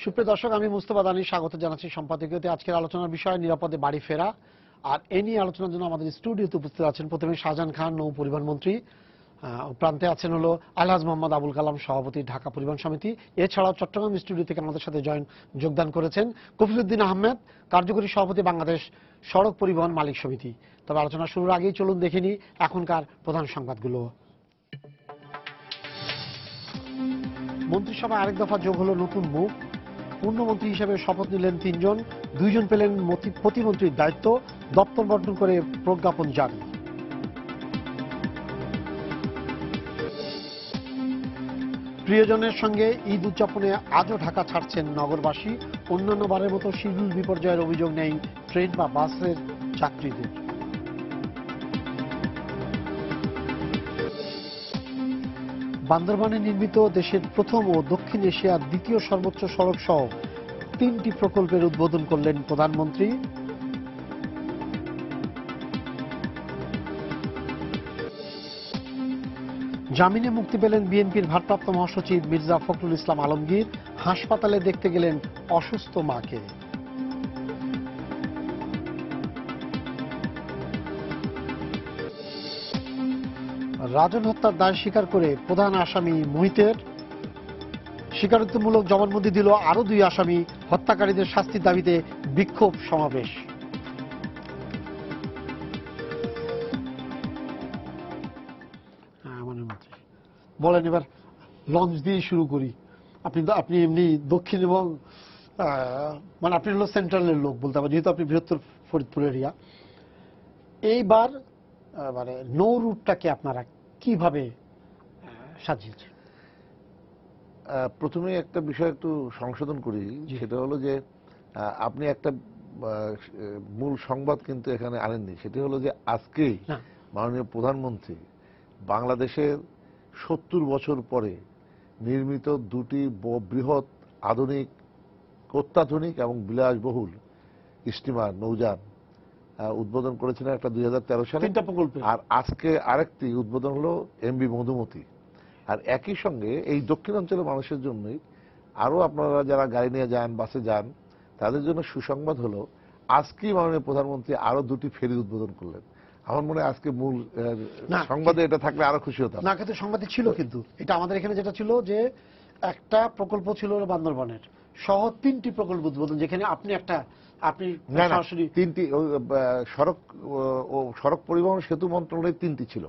সুপ্রিয় দর্শক, আমি মুস্তফা দানি স্বাগত জানাচ্ছি সম্পাদকীয়তে। আজকের আলোচনার বিষয় নিরাপদে বাড়ি ফেরা। আর এ নিয়ে আলোচনার জন্য আমাদের স্টুডিওতে উপস্থিত আছেন প্রথমে শাহজাহান খান, নৌ পরিবহন মন্ত্রী। প্রান্তে আছেন হলো আলহাজ মোহাম্মদ আবুল কালাম, সভাপতি, ঢাকা পরিবহন সমিতি। এছাড়াও চট্টগ্রাম স্টুডিও থেকে আমাদের সাথে যোগদান করেছেন কফিলউদ্দিন আহমেদ, কার্যকরী সভাপতি, বাংলাদেশ সড়ক পরিবহন মালিক সমিতি। তবে আলোচনা শুরুর আগেই চলুন দেখে নিই এখনকার প্রধান সংবাদগুলো। মন্ত্রিসভায় আরেক দফা যোগ হলো নতুন মুখ। পূর্ণমন্ত্রী হিসেবে শপথ নিলেন ৩ জন, 2 জন পেলেন প্রতিমন্ত্রীর দায়িত্ব। দপ্তর বন্টন করে প্রজ্ঞাপন জারি। প্রিয়জনের সঙ্গে ঈদ উদযাপনে আজও ঢাকা ছাড়ছেন নগরবাসী। অন্যান্য বারের মতো শিডিউল বিপর্যয়ের অভিযোগ নেই ট্রেন বা বাসের যাত্রীদের। বান্দরবানে নির্মিত দেশের প্রথম ও দক্ষিণ এশিয়ার দ্বিতীয় সর্বোচ্চ সড়ক সহ 3টি প্রকল্পের উদ্বোধন করলেন প্রধানমন্ত্রী। জামিনে মুক্তি পেলেন বিএনপির ভারপ্রাপ্ত মহাসচিব মির্জা ফখরুল ইসলাম আলমগীর। হাসপাতালে দেখতে গেলেন অসুস্থ মাকে। রাজন হত্যার দায় স্বীকার করে প্রধান আসামি মুহিতের স্বীকারোক্তিমূলক জবানবন্দি দিল আরো 2 আসামি। হত্যাকারীদের শাস্তির দাবিতে বিক্ষোভ সমাবেশ। বলেন, এবার লঞ্চ দিয়ে শুরু করি। আপনি এমনি দক্ষিণ এবং মানে আপনি হলো সেন্ট্রালের লোক বলতে হবে, যেহেতু আপনি বৃহত্তর ফরিদপুর এরিয়া। এইবার মানে নৌ রুটটাকে আপনারা কিভাবে সাজিয়েছেন? প্রথমে একটা বিষয় একটু সংশোধন করি, সেটা হলো যে আপনি একটা মূল সংবাদ কিন্তু এখানে আনেননি। সেটি হলো যে আজকেই মাননীয় প্রধানমন্ত্রী বাংলাদেশের 70 বছর পরে নির্মিত 2টি বৃহৎ আধুনিক, অত্যাধুনিক এবং বিলাসবহুল স্টিমার নৌযান উদ্বোধন করেছিলেন, একটা 2013 সালে। আর আজকে আরেকটি উদ্বোধন হলো এমভি মধুমতি। আর একই সঙ্গে এই দক্ষিণাঞ্চলের মানুষের জন্যই আরো আপনারা যারা গাড়ি নিয়ে যান, বাসে যান, তাদের জন্য সুসংবাদ হলো আজকেই মাননীয় প্রধানমন্ত্রী আরো 2টি ফেরি উদ্বোধন করলেন। আমার মনে হয় আজকে মূল সংবাদে এটা থাকলে আরো খুশি হতাম। না, কিন্তু সংবাদে ছিল, কিন্তু এটা আমাদের এখানে যেটা ছিল যে একটা প্রকল্প ছিল বান্দরবানের সহ 3টি প্রকল্প উদ্বোধন, যেখানে আপনি সরাসরি 3টি সড়ক পরিবহন সেতু মন্ত্রণালয়ে 3টি ছিল,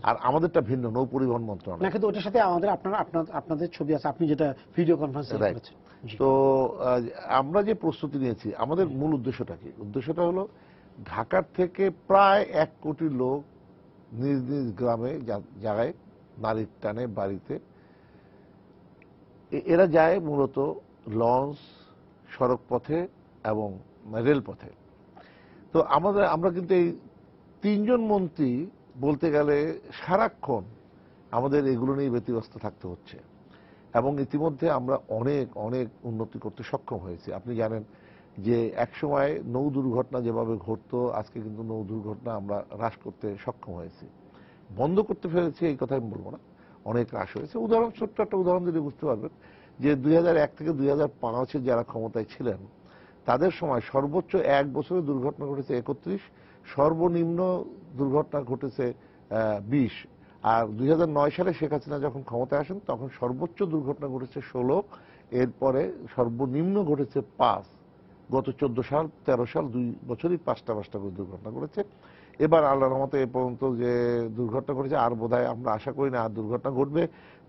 আর আমাদেরটা ভিন্ন, নৌ পরিবহন মন্ত্রণালয়। না, কিন্তু ওটার সাথে আপনাদের ছবি আছে, আপনি যেটা ভিডিও কনফারেন্সে করেছেন। তো আমরা যে প্রস্তুতি নিয়েছি, আমাদের মূল উদ্দেশ্যটা কি? উদ্দেশ্যটা হলো ঢাকার থেকে প্রায় 1 কোটি লোক নিজ নিজ গ্রামে জায়গায়, নারীর টানে বাড়িতে, এরা যায় মূলত লঞ্চ, সড়ক পথে এবং রেলপথে। তো আমরা কিন্তু এই 3 জন মন্ত্রী বলতে গেলে সারাক্ষণ আমাদের এগুলো নিয়ে ব্যতিব্যস্ত থাকতে হচ্ছে, এবং ইতিমধ্যে আমরা অনেক অনেক উন্নতি করতে সক্ষম হয়েছি। আপনি জানেন যে একসময় নৌ দুর্ঘটনা যেভাবে ঘটতো, আজকে কিন্তু নৌ দুর্ঘটনা আমরা হ্রাস করতে সক্ষম হয়েছি। বন্ধ করতে পেরেছি এই কথা আমি বলবো না, অনেক হ্রাস হয়েছে। ছোট্ট একটা উদাহরণ দিলে বুঝতে পারবেন যে 2001 থেকে 2005 যারা ক্ষমতায় ছিলেন, তাদের সময় সর্বোচ্চ 1 বছরে দুর্ঘটনা ঘটেছে 31, সর্বনিম্ন দুর্ঘটনা ঘটেছে 20। আর 2009 সালে শেখ হাসিনা যখন ক্ষমতায় আসেন, তখন সর্বোচ্চ দুর্ঘটনা ঘটেছে 16, এরপরে সর্বনিম্ন ঘটেছে 5। গত 14 সাল 13 সাল 2 বছরই 5টা করে দুর্ঘটনা ঘটেছে। এবার আল্লাহর রহমতে এ পর্যন্ত যে দুর্ঘটনা ঘটেছে, আর বোধহয় আমরা আশা করি না আর দুর্ঘটনা ঘটবে,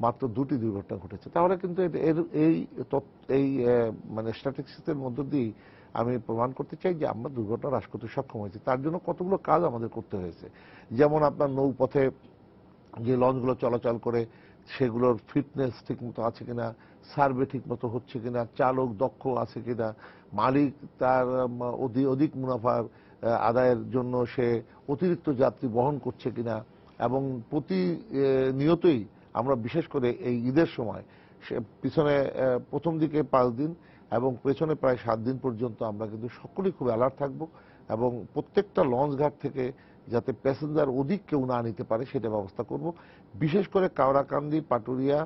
মাত্র 2টি দুর্ঘটনা ঘটেছে। তাহলে কিন্তু এই মানে স্ট্যাটিস্টিক্সের মধ্য দিয়ে আমি প্রমাণ করতে চাই যে আমরা দুর্ঘটনা হ্রাস করতে সক্ষম হয়েছি। তার জন্য কতগুলো কাজ আমাদের করতে হয়েছে। যেমন আপনার নৌপথে যে লঞ্চগুলো চলাচল করে, সেগুলোর ফিটনেস ঠিকমতো আছে কিনা, সার্ভে ঠিকমতো হচ্ছে কিনা, চালক দক্ষ আছে কিনা, মালিক তার অধিক মুনাফার আদায়ের জন্য সে অতিরিক্ত যাত্রী বহন করছে কিনা, এবং প্রতিনিয়তই আমরা বিশেষ করে এই ঈদের সময় পিছনে প্রথম দিকে 5 দিন এবং পেছনে প্রায় 7 দিন পর্যন্ত আমরা কিন্তু সকলেই খুব অ্যালার্ট থাকব, এবং প্রত্যেকটা লঞ্চ ঘাট থেকে যাতে প্যাসেঞ্জার অধিক কেউ না নিতে পারে সেটা ব্যবস্থা করব। বিশেষ করে কাওড়াকান্দি, পাটুরিয়া,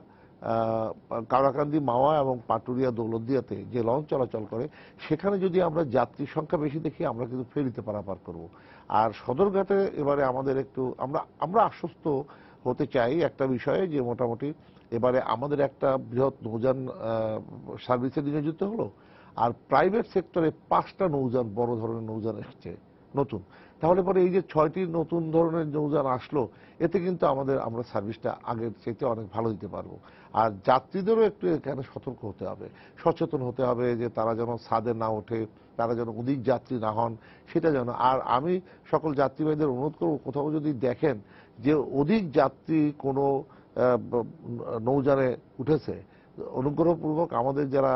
কাওড়াকান্দি, মাওয়া এবং পাটুরিয়া, দৌলতদিয়াতে যে লঞ্চ চলাচল করে, সেখানে যদি আমরা যাত্রী সংখ্যা বেশি দেখি, আমরা কিন্তু ফেরিতে পারাপার করব। আর সদরঘাটে এবারে আমাদের একটু আমরা আশ্বস্ত হতে চাই একটা বিষয়ে, যে মোটামুটি এবারে আমাদের একটা বৃহৎ নৌযান সার্ভিসে নিয়োজিত হলো, আর প্রাইভেট সেক্টরে 5টা নৌযান, বড় ধরনের নৌযান এসছে নতুন। তাহলে পরে এই যে 6টি নতুন ধরনের নৌযান আসলো, এতে কিন্তু আমরা সার্ভিসটা আগের চাইতে অনেক ভালো দিতে পারবো। আর যাত্রীদেরও একটু এখানে সতর্ক হতে হবে, সচেতন হতে হবে, যে তারা যেন ছাদে না ওঠে, তারা যেন অধিক যাত্রী না হন, সেটা যেন। আর আমি সকল যাত্রীবাহীদের অনুরোধ করবো, কোথাও যদি দেখেন যে অধিক যাত্রী কোনো নৌযানে উঠেছে, অনুগ্রহপূর্বক আমাদের যারা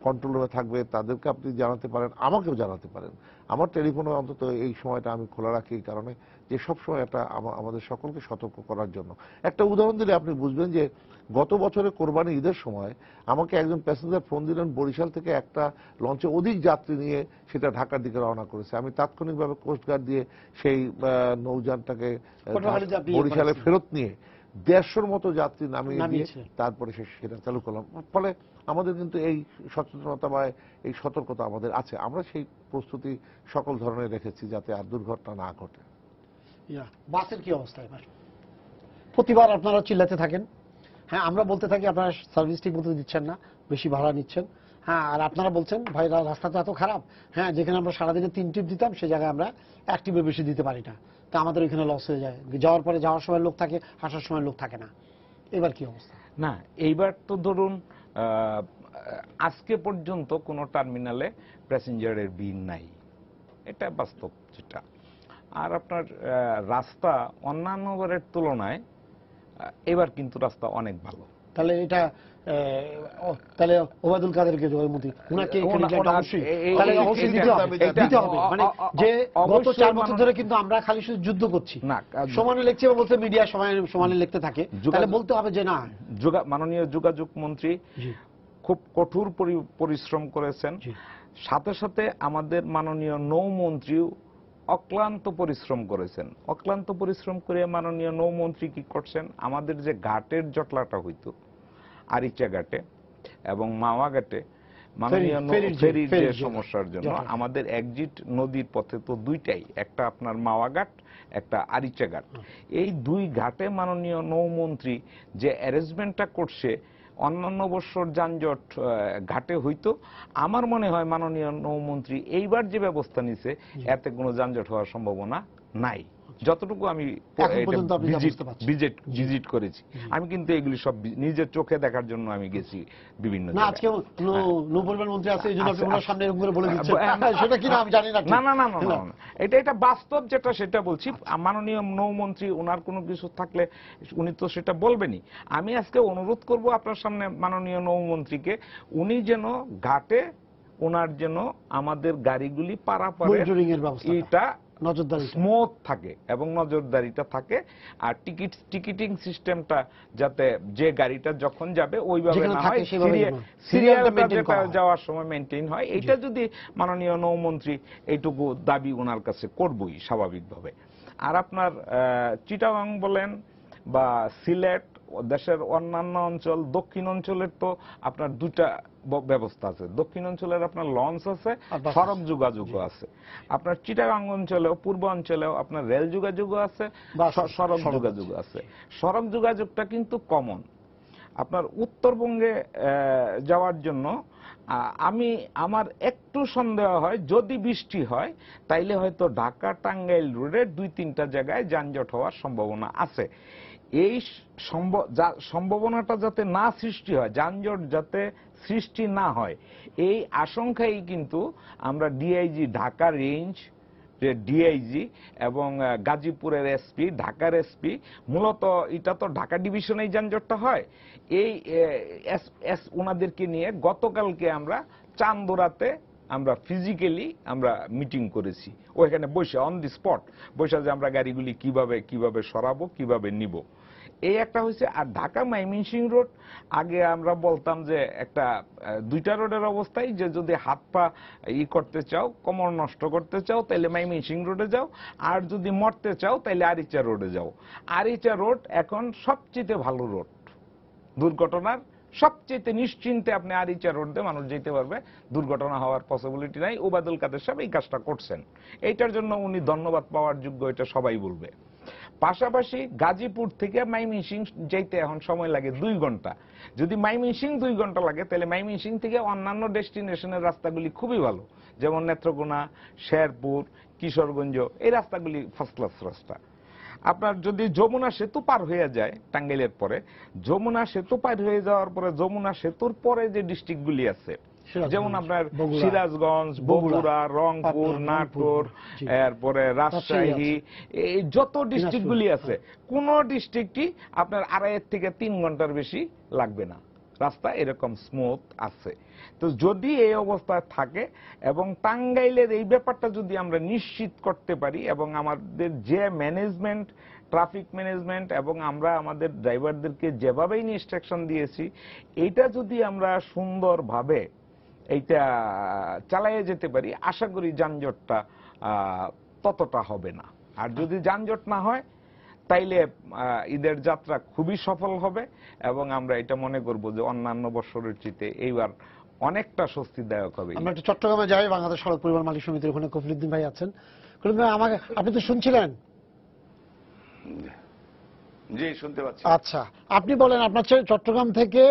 কন্ট্রোল রুমে থাকবে তাদেরকে আপনি জানাতে পারেন, আমাকেও জানাতে পারেন। আমার টেলিফোনে অন্তত এই সময়টা আমি খোলা রাখি, এই কারণে যে সবসময় এটা আমাদের সকলকে সতর্ক করার জন্য। একটা উদাহরণ দিলে আপনি বুঝবেন যে গত বছরে কোরবানি ঈদের সময় আমাকে একজন প্যাসেঞ্জার ফোন দিলেন, বরিশাল থেকে একটা লঞ্চে অধিক যাত্রী নিয়ে সেটা ঢাকার দিকে রওনা করেছে। আমি তাৎক্ষণিকভাবে কোস্টগার্ড দিয়ে সেই নৌযানটাকে বরিশালে ফেরত নিয়ে 150-র মতো যাত্রী নামিয়ে দিয়ে তারপরে সেটা চালু করলাম। ফলে আমাদের কিন্তু এই সচেতনতা বা এই সতর্কতা আমাদের আছে, আমরা সেই প্রস্তুতি সকল ধরনের রেখেছি যাতে আর দুর্ঘটনা না ঘটে। বাসের কি অবস্থা এবার? প্রতিবার আপনারা চিল্লাতে থাকেন, হ্যাঁ আমরা বলতে থাকি আপনারা সার্ভিস ঠিক মতো দিচ্ছেন না, বেশি ভাড়া নিচ্ছেন। হ্যাঁ, আর আপনারা বলছেন ভাই রাস্তা তো এত খারাপ, হ্যাঁ যেখানে আমরা সারাদিনে 3 ট্রিপ দিতাম সে জায়গায় আমরা 1 ট্রিপে বেশি দিতে পারি না, তা আমাদের ওইখানে লস হয়ে যায়। যাওয়ার পরে যাওয়ার সময় লোক থাকে, আসার সময় লোক থাকে না। এবার কি অবস্থা? না, এইবার তো ধরুন আজকে পর্যন্ত কোনো টার্মিনালে প্যাসেঞ্জারের ভিড় নাই, এটা বাস্তব যেটা। আর আপনার রাস্তা অন্যান্য বারের তুলনায় এবার কিন্তু রাস্তা অনেক ভালো। তাহলে এটা তাহলে ওবায়দুল কাদেরকে জয়মতি উনাকে অবশ্যই দিতে হবে। মানে যে গত 4 বছর ধরে কিন্তু আমরা খালি শুধু যুদ্ধ করছি, না সমানে লিখছি এবং বলতে মিডিয়া সমানে লিখতে থাকে, তাহলে বলতে হবে যে না। মাননীয় যোগাযোগ মন্ত্রী খুব কঠোর পরিশ্রম করেছেন, সাথে সাথে আমাদের মাননীয় নৌমন্ত্রীও অক্লান্ত পরিশ্রম করেছেন। অক্লান্ত পরিশ্রম করে মাননীয় নৌমন্ত্রী কি করছেন, আমাদের যে ঘাটের জটলাটা হইতো আরিচা ঘাটে এবং মাওয়া ঘাটে মাননীয় ফেরির যে সমস্যার জন্য আমাদের এক্সিট নদীর পথে তো দুইটাই, একটা আপনার মাওয়া ঘাট, একটা আরিচা ঘাট। এই 2 ঘাটে মাননীয় নৌমন্ত্রী যে অ্যারেঞ্জমেন্টটা করছে, অন্যান্য বছর যানজট ঘাটে হইতো, আমার মনে হয় মাননীয় নৌমন্ত্রী এইবার যে ব্যবস্থা নিছে এতে কোনো যানজট হওয়ার সম্ভাবনা নাই, যতটুকু আমি ভিজিট করেছি। আমি কিন্তু এগুলি সব নিজের চোখে দেখার জন্য আমি গেছি বিভিন্ন জায়গায়। আজকে নৌপরিবহন মন্ত্রী আছে এইজন্য আপনি ওনার সামনে এরকম করে বলে দিচ্ছেন, সেটা কি না আমি জানি না। না, এটা বাস্তব যেটা সেটা বলছি। মাননীয় নৌমন্ত্রী ওনার কোনো কিছু থাকলে উনি তো সেটা বলবেনই। আমি আজকে অনুরোধ করব আপনার সামনে মাননীয় নৌমন্ত্রীকে, উনি যেন ঘাটে ওনার যেন আমাদের গাড়িগুলি পারাপারে এটা স্মুথ থাকে এবং নজরদারিটা থাকে, আর টিকিটিং সিস্টেমটা যাতে যে গাড়িটা যখন যাবে ওইভাবে না হয়, সিরিয়ালটা যেটা যাওয়ার সময় মেনটেইন হয়, এটা যদি মাননীয় নৌমন্ত্রী এইটুকু দাবি ওনার কাছে করবই স্বাভাবিকভাবে। আর আপনার চিটাগাং বলেন বা সিলেট, দেশের অন্যান্য অঞ্চল, দক্ষিণ অঞ্চলের তো আপনার 2টা ব্যবস্থা আছে। দক্ষিণ অঞ্চলের আপনার লঞ্চ আছে, সড়ক যোগাযোগও আছে। আপনার চিটাগাং অঞ্চলেও, পূর্ব অঞ্চলেও আপনার রেল যোগাযোগও আছে, সড়ক যোগাযোগ আছে। সড়ক যোগাযোগটা কিন্তু কমন। আপনার উত্তরবঙ্গে যাওয়ার জন্য আমার একটু সন্দেহ হয়, যদি বৃষ্টি হয় তাইলে হয়তো ঢাকা টাঙ্গাইল রোডের 2-3টা জায়গায় যানজট হওয়ার সম্ভাবনা আছে। এই সম্ভাবনাটা যাতে না সৃষ্টি হয়, যানজট যাতে সৃষ্টি না হয়, এই আশঙ্কাই কিন্তু আমরা ডিআইজি ঢাকা রেঞ্জ, ডিআইজি এবং গাজীপুরের এসপি, ঢাকার এসপি, মূলত এটা তো ঢাকা ডিভিশনেই যানজটটা হয়, এই ওনাদেরকে নিয়ে গতকালকে আমরা চান্দোরাতে আমরা ফিজিক্যালি আমরা মিটিং করেছি, ওইখানে বসে অন দি স্পট বসে যে আমরা গাড়িগুলি কিভাবে সরাবো, কিভাবে নিব, এই একটা হয়েছে। আর ঢাকা ময়মনসিংহ রোড, আগে আমরা বলতাম যে একটা 2টা রোডের অবস্থায়, যে যদি হাত পা করতে চাও, কোমর নষ্ট করতে চাও তাহলে ময়মনসিংহ রোডে যাও, আর যদি মরতে চাও তাহলে আরিচা রোডে যাও। আরিচা রোড এখন সবচেয়ে ভালো রোড, দুর্ঘটনার সবচেয়ে নিশ্চিন্তে আপনি আরিচা রোড দিয়ে মানুষ যেতে পারবে, দুর্ঘটনা হওয়ার পসিবিলিটি নাই। ওবায়দুল কাদের সাহেব এই কাজটা করছেন, এইটার জন্য উনি ধন্যবাদ পাওয়ার যোগ্য, এটা সবাই বলবে। পাশাপাশি গাজীপুর থেকে মাইমিংসিং যেতে এখন সময় লাগে 2 ঘন্টা। যদি মাইমিংসিং 2 ঘন্টা লাগে, তাহলে মাইমিংসিং থেকে অন্যান্য ডেস্টিনেশনের রাস্তাগুলি খুবই ভালো, যেমন নেত্রকোনা, শেরপুর, কিশোরগঞ্জ, এই রাস্তাগুলি ফার্স্ট ক্লাস রাস্তা। আপনার যদি যমুনা সেতু পার হয়ে যায় টাঙ্গাইলের পরে, যমুনা সেতু পার হয়ে যাওয়ার পরে যমুনা সেতুর পরে যে ডিস্ট্রিক্টগুলি আছে, যেমন আপনার সিরাজগঞ্জ, বগুড়া, রংপুর, নাটোর, এরপরে রাজশাহী, এই যত ডিস্ট্রিক্টগুলি আছে, কোন ডিস্ট্রিক্টই আপনার 2.5 থেকে 3 ঘন্টার বেশি লাগবে না, রাস্তা এরকম স্মুথ আছে। তো যদি এই অবস্থায় থাকে এবং টাঙ্গাইলের এই ব্যাপারটা যদি আমরা নিশ্চিত করতে পারি, এবং আমাদের যে ম্যানেজমেন্ট, ট্রাফিক ম্যানেজমেন্ট, এবং আমরা আমাদের ড্রাইভারদেরকে যেভাবে ইনস্ট্রাকশন দিয়েছি, এইটা যদি আমরা সুন্দরভাবে এইটা চালিয়ে যেতে পারি, আশা করি যানজটটা ততটা হবে না। আর যদি যানজট না হয়, তাইলে ঈদের যাত্রা খুবই সফল হবে, এবং আমরা এটা মনে করব যে অন্যান্য বছরের চেয়ে এইবার অনেকটা স্বস্তিদায়ক হবে। আমরা একটু চট্টগ্রামে যাই, বাংলাদেশ সড়ক পরিবহন মালিক সমিতির ওখানে কফিলউদ্দিন ভাই আছেন। কফিলউদ্দিন ভাই, আমাকে আপনি তো শুনছিলেন? জি, শুনতে পাচ্ছি। আচ্ছা, আপনি বলেন আপনার চট্টগ্রাম থেকে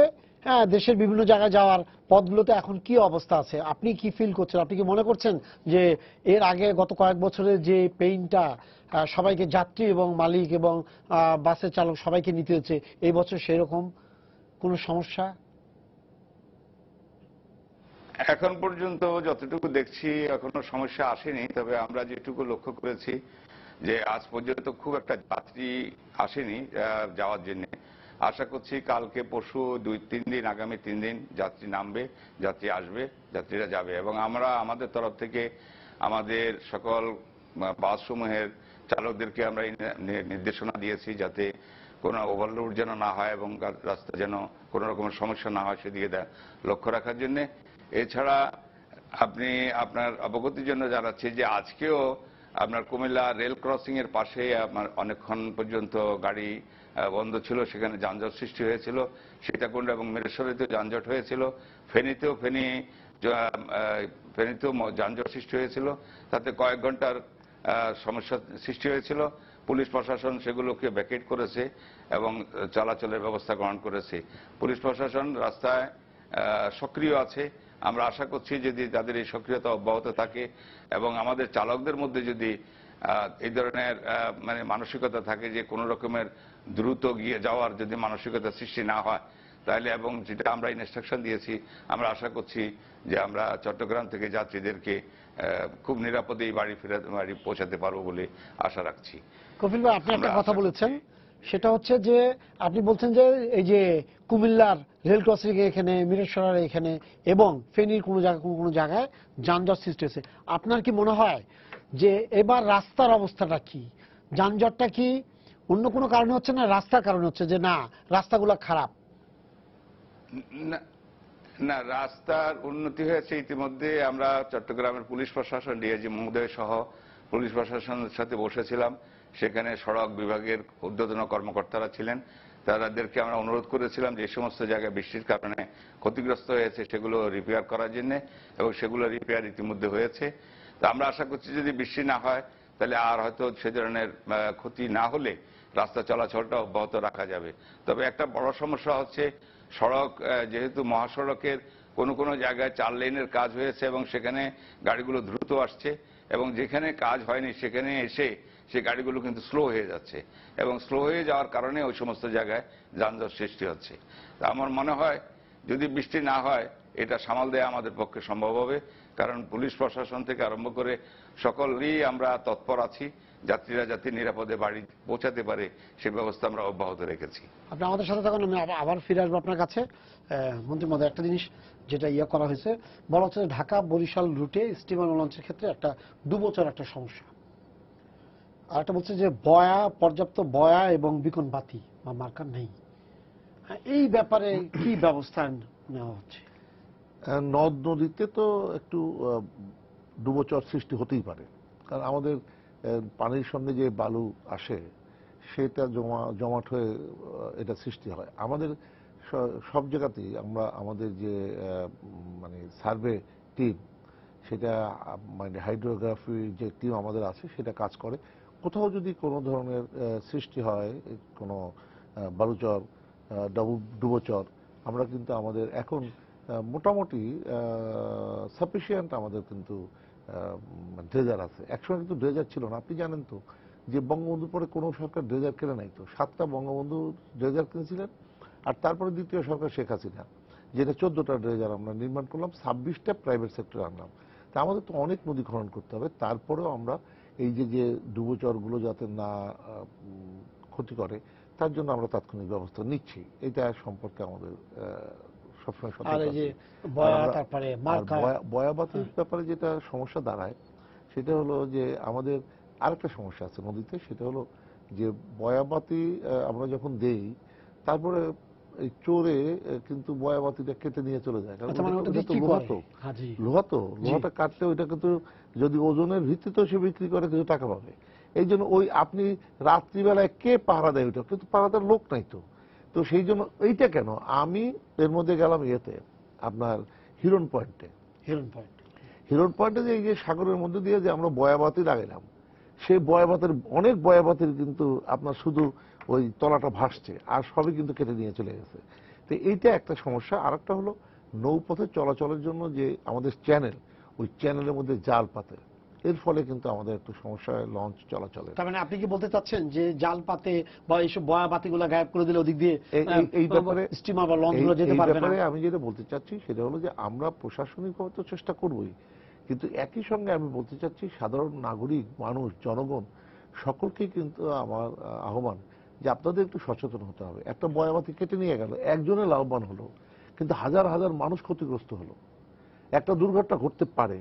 দেশের বিভিন্ন জায়গায় যাওয়ার পথগুলোতে এখন কি অবস্থা আছে, আপনি কি ফিল করছেন? আপনি কি মনে করছেন যে এর আগে গত কয়েক বছরের যে পেইনটা সবাইকে, যাত্রী এবং মালিক এবং বাসের চালক সবাইকে নিতে হচ্ছে, এই বছর সেরকম কোনো সমস্যা? এখন পর্যন্ত যতটুকু দেখছি এখনো সমস্যা আসেনি, তবে আমরা যেটুকু লক্ষ্য করেছি যে আজ পর্যন্ত খুব একটা যাত্রী আসেনি যাওয়ার জন্য। আশা করছি কালকে পরশু 2-3 দিন, আগামী 3 দিন যাত্রী নামবে, যাত্রী আসবে, যাত্রীরা যাবে। এবং আমরা আমাদের তরফ থেকে আমাদের সকল বাসসমূহের চালকদেরকে আমরা নির্দেশনা দিয়েছি যাতে কোনো ওভারলোড যেন না হয় এবং রাস্তা যেন কোনো রকমের সমস্যা না হয় সেদিকে লক্ষ্য রাখার জন্য। এছাড়া আপনি আপনার অবগতির জন্য জানাচ্ছি যে আজকেও আপনার কুমিল্লা রেল ক্রসিং এর পাশে আপনার অনেকক্ষণ পর্যন্ত গাড়ি বন্ধ ছিল, সেখানে যানজট সৃষ্টি হয়েছিল। সীতাকুণ্ড এবং মিরেশ্বরেতেও যানজট হয়েছিল, ফেনীতেও যানজট সৃষ্টি হয়েছিল, তাতে কয়েক ঘন্টার সমস্যা সৃষ্টি হয়েছিল। পুলিশ প্রশাসন সেগুলোকে ভ্যাকেট করেছে এবং চলাচলের ব্যবস্থা গ্রহণ করেছে। পুলিশ প্রশাসন রাস্তায় সক্রিয় আছে। আমরা আশা করছি যদি তাদের এই সক্রিয়তা অব্যাহত থাকে এবং আমাদের চালকদের মধ্যে যদি এই ধরনের মানসিকতা থাকে যে কোনো রকমের দ্রুত গিয়ে যাওয়ার যদি মানসিকতা সৃষ্টি না হয়, তাহলে, এবং যেটা আমরা ইনস্ট্রাকশন দিয়েছি, আমরা আশা করছি যে আমরা চট্টগ্রাম থেকে যাত্রীদেরকে খুব নিরাপদেই বাড়ি পৌঁছাতে পারবো বলে আশা রাখছি। কফিল ভাই, আপনি একটা কথা বলেছেন, সেটা হচ্ছে যে আপনি বলছেন যে এই যে কুমিল্লার রেল ক্রসিং এখানে, মিরেশ্বরের এখানে এবং ফেনীর কোনো জায়গায় যানজট সৃষ্টি হয়েছে। আপনার কি মনে হয় যে এবার রাস্তার অবস্থাটা কি? যানজটটা কি অন্য কোনো কারণে হচ্ছে না রাস্তার কারণে হচ্ছে, যে না রাস্তাগুলো খারাপ? না, রাস্তার উন্নতি হয়েছে ইতিমধ্যে। আমরা চট্টগ্রামের পুলিশ প্রশাসন, ডিআইজি মহোদয় সহ পুলিশ প্রশাসনের সাথে বসেছিলাম। সেখানে সড়ক বিভাগের ঊর্ধ্বতন কর্মকর্তারা ছিলেন। তাদেরকে আমরা অনুরোধ করেছিলাম যে সমস্ত জায়গায় বৃষ্টির কারণে ক্ষতিগ্রস্ত হয়েছে সেগুলো রিপেয়ার করার জন্য, এবং সেগুলো রিপেয়ার ইতিমধ্যে হয়েছে। তো আমরা আশা করছি যদি বৃষ্টি না হয় তাহলে আর হয়তো সে ধরনের ক্ষতি না হলে রাস্তা চলাচলটা অব্যাহত রাখা যাবে। তবে একটা বড় সমস্যা হচ্ছে সড়ক, যেহেতু মহাসড়কের কোনো জায়গায় 4 লেনের কাজ হয়েছে এবং সেখানে গাড়িগুলো দ্রুত আসছে, এবং যেখানে কাজ হয়নি সেখানে এসে সে গাড়িগুলো কিন্তু স্লো হয়ে যাচ্ছে, এবং স্লো হয়ে যাওয়ার কারণে ওই সমস্ত জায়গায় যানজট সৃষ্টি হচ্ছে। তা আমার মনে হয় যদি বৃষ্টি না হয় এটা সামাল দেওয়া আমাদের পক্ষে সম্ভব হবে, কারণ পুলিশ প্রশাসন থেকে আরম্ভ করে সকলেই আমরা তৎপর আছি যাত্রীরা যাতে নিরাপদে বাড়ি পৌঁছাতে পারে সে ব্যবস্থা আমরা অব্যাহত রেখেছি। আপনি আমাদের সাথে থাকুন, আমি আবার ফিরে আসবো আপনার কাছে। মন্ত্রী মহোদয়, একটা জিনিস যেটা করা হয়েছে, বলা হচ্ছে ঢাকা বরিশাল রুটে স্টিমার লঞ্চের ক্ষেত্রে একটা ডুবোচর একটা সমস্যা, আর একটা বলছে যে পর্যাপ্ত বয়া এবং বিকন বাতি বা মার্কার নেই। এই ব্যাপারে কি ব্যবস্থা নেওয়া হচ্ছে? নদ নদীতে তো একটু ডুবোচর সৃষ্টি হতেই পারে, কারণ আমাদের পানির সঙ্গে যে বালু আসে সেটা জমাট হয়ে এটা সৃষ্টি হয়। আমাদের সব জায়গাতেই আমরা আমাদের যে মানে সার্ভে টিম, সেটা মানে হাইড্রোগ্রাফি যে টিম আমাদের আছে সেটা কাজ করে। কোথাও যদি কোনো ধরনের সৃষ্টি হয়, কোনো বালুচর, ডুবোচর, আমরা কিন্তু আমাদের এখন মোটামুটি সাফিসিয়েন্ট আমাদের কিন্তু ড্রেজার আছে। একসময় কিন্তু ড্রেজার ছিল না। আপনি জানেন তো যে বঙ্গবন্ধুর পরে কোনো সরকার ড্রেজার কেনে নাই। তো 7টা বঙ্গবন্ধু ড্রেজার কিনেছিলেন, আর তারপরে দ্বিতীয় সরকার শেখ হাসিনা, যেটা 14টা ড্রেজার আমরা নির্মাণ করলাম, 26টা প্রাইভেট সেক্টরে আনলাম। তা আমাদের তো অনেক নদী খনন করতে হবে, তারপরেও আমরা এই যে ডুবোচরগুলো যাতে না ক্ষতি করে তার জন্য আমরা তাৎক্ষণিক ব্যবস্থা নিচ্ছি। এটা সম্পর্কে আমাদের সবসময় সতর্ক আর এই যে আছি। বয়া, আর আমরা- তারপরে আর মার্কা, বয়াবাতির ব্যাপারে যেটা সমস্যা দাঁড়ায় সেটা হলো যে আমাদের আরেকটা সমস্যা আছে নদীতে, সেটা হলো যে বয়াবাতি আমরা যখন দেই, তারপরে এই চোরে কিন্তু বয়াবাতিটা কেটে নিয়ে চলে যায়। কারণ আচ্ছা, মানে ওটা ওটা তো বিক্রি লোহা করে। তো, হ্যাঁ, জি। লোহাটা কাটতে ওইটা কিন্তু যদি ওজনের ভিত্তিতেও সে বিক্রি করে কিছু টাকা পাবে। এই জন্য ওই আপনি রাত্রিবেলায় কে পাহারা দেয় ওইটা, কিন্তু পাহারা দেওয়ার লোক নাই তো। তো সেই জন্য এইটা কেন, আমি এর মধ্যে গেলাম ইয়েতে আপনার হিরন পয়েন্টে। হিরন পয়েন্ট। হিরন পয়েন্টে যে এই যে সাগরের মধ্যে দিয়ে যে আমরা বয়াবাতি লাগাইলাম, সেই বয়াবাতের অনেক বয়াবাতির কিন্তু আপনার শুধু ওই তলাটা ভাসছে, আর সবই কিন্তু কেটে নিয়ে চলে গেছে। তো এইটা একটা সমস্যা। আর একটা হলো নৌপথে চলাচলের জন্য যে আমাদের চ্যানেল, ওই চ্যানেলের মধ্যে জাল পাতে, এর ফলে কিন্তু আমাদের একটু সমস্যা হয় লঞ্চ চলাচলের। তার মানে আপনি কি বলতে চাচ্ছেন যে জাল পাতে বা এইসব বয়া বাতিগুলো গায়েব করে দিলে ওদিক দিয়ে এই ব্যাপারে স্টিমার বা লঞ্চগুলো যেতে এই পারবে না? ব্যাপারে আমি যেটা বলতে চাচ্ছি সেটা হলো যে আমরা প্রশাসনিকভাবে তো চেষ্টা করবই, কিন্তু একই সঙ্গে আমি বলতে চাচ্ছি সাধারণ নাগরিক, মানুষ, জনগণ সকলকেই কিন্তু আমার আহ্বান যে আপনাদের একটু সচেতন হতে হবে। একটা বয়াবাতি কেটে নিয়ে গেল, একজনের লাভবান হলো, কিন্তু হাজার হাজার মানুষ ক্ষতিগ্রস্ত হলো, একটা দুর্ঘটনা ঘটতে পারে।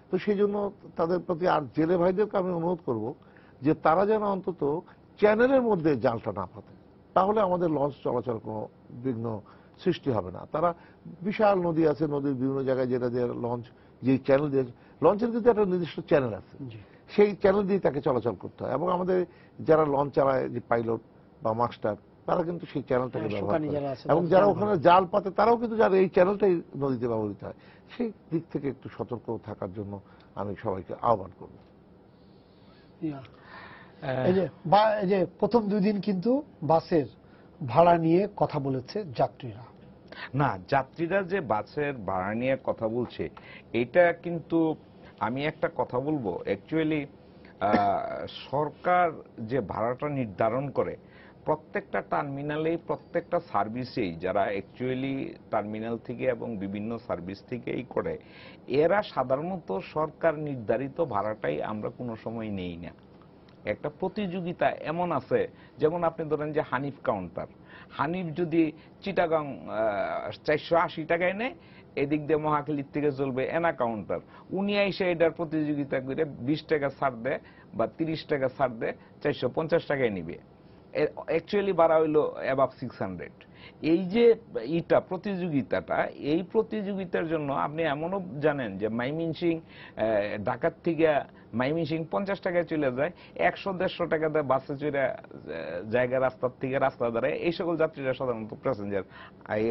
তো সেই জন্য তাদের প্রতি, আর জেলে ভাইদেরকে আমি অনুরোধ করব যে তারা যেন অন্তত চ্যানেলের মধ্যে জালটা না পাতে, তাহলে আমাদের লঞ্চ চলাচল কোনো বিঘ্ন সৃষ্টি হবে না। তারা বিশাল নদী আছে, নদীর বিভিন্ন জায়গায় যেটা দিয়ে লঞ্চ, যে চ্যানেল দিয়ে, লঞ্চের কিন্তু একটা নির্দিষ্ট চ্যানেল আছে, জি। সেই চ্যানেল দিয়ে তাকে চলাচল করতে হয়। এবং আমাদের যারা লঞ্চ চালায়, যে পাইলট বা মাস্টার, তারা কিন্তু সেই চ্যানেলটাকে ব্যবহার শুকানি করে। যারা আছে, এবং তারা যারা জাল ওখানে জাল পাতে তারাও কিন্তু যারা এই চ্যানেলটাই নদীতে ব্যবহৃত হয়, সেই দিক থেকে একটু সতর্ক থাকার জন্য আমি সবাইকে আহ্বান করব। ইয়া। এই যে প্রথম 2 দিন কিন্তু বাসের ভাড়া নিয়ে কথা বলেছে যাত্রীরা। না, যাত্রীরা যে বাসের ভাড়া নিয়ে কথা বলছে, এটা কিন্তু আমি একটা কথা বলবো, অ্যাকচুয়ালি সরকার যে ভাড়াটা নির্ধারণ করে প্রত্যেকটা টার্মিনালেই, প্রত্যেকটা সার্ভিসেই, যারা অ্যাকচুয়ালি টার্মিনাল থেকে এবং বিভিন্ন সার্ভিস থেকেই করে, এরা সাধারণত সরকার নির্ধারিত ভাড়াটাই আমরা কোনো সময় নেই না। একটা প্রতিযোগিতা এমন আছে, যেমন আপনি ধরেন যে হানিফ কাউন্টার, হানিফ যদি চিটাগাং 480 টাকায় নেয়, এদিক দিয়ে মহাখালীর থেকে চলবে এনা কাউন্টার, উনি এসে এটার প্রতিযোগিতা করে 20 টাকা ছাড় দেয় বা 30 টাকা ছাড় দেয়, 450 টাকায় নিবে। অ্যাকচুয়ালি ভাড়া হইলো অ্যাবাভ 600। এই যে প্রতিযোগিতাটা, এই প্রতিযোগিতার জন্য আপনি এমনও জানেন যে মাইমিনসিং, ঢাকার থেকে মাইমিনসিং 50 টাকায় চলে যায়, 100-150 টাকা দেয় বাসে চড়ে জায়গা, রাস্তার থেকে রাস্তা দ্বারা। এই সকল যাত্রীরা সাধারণত প্যাসেঞ্জার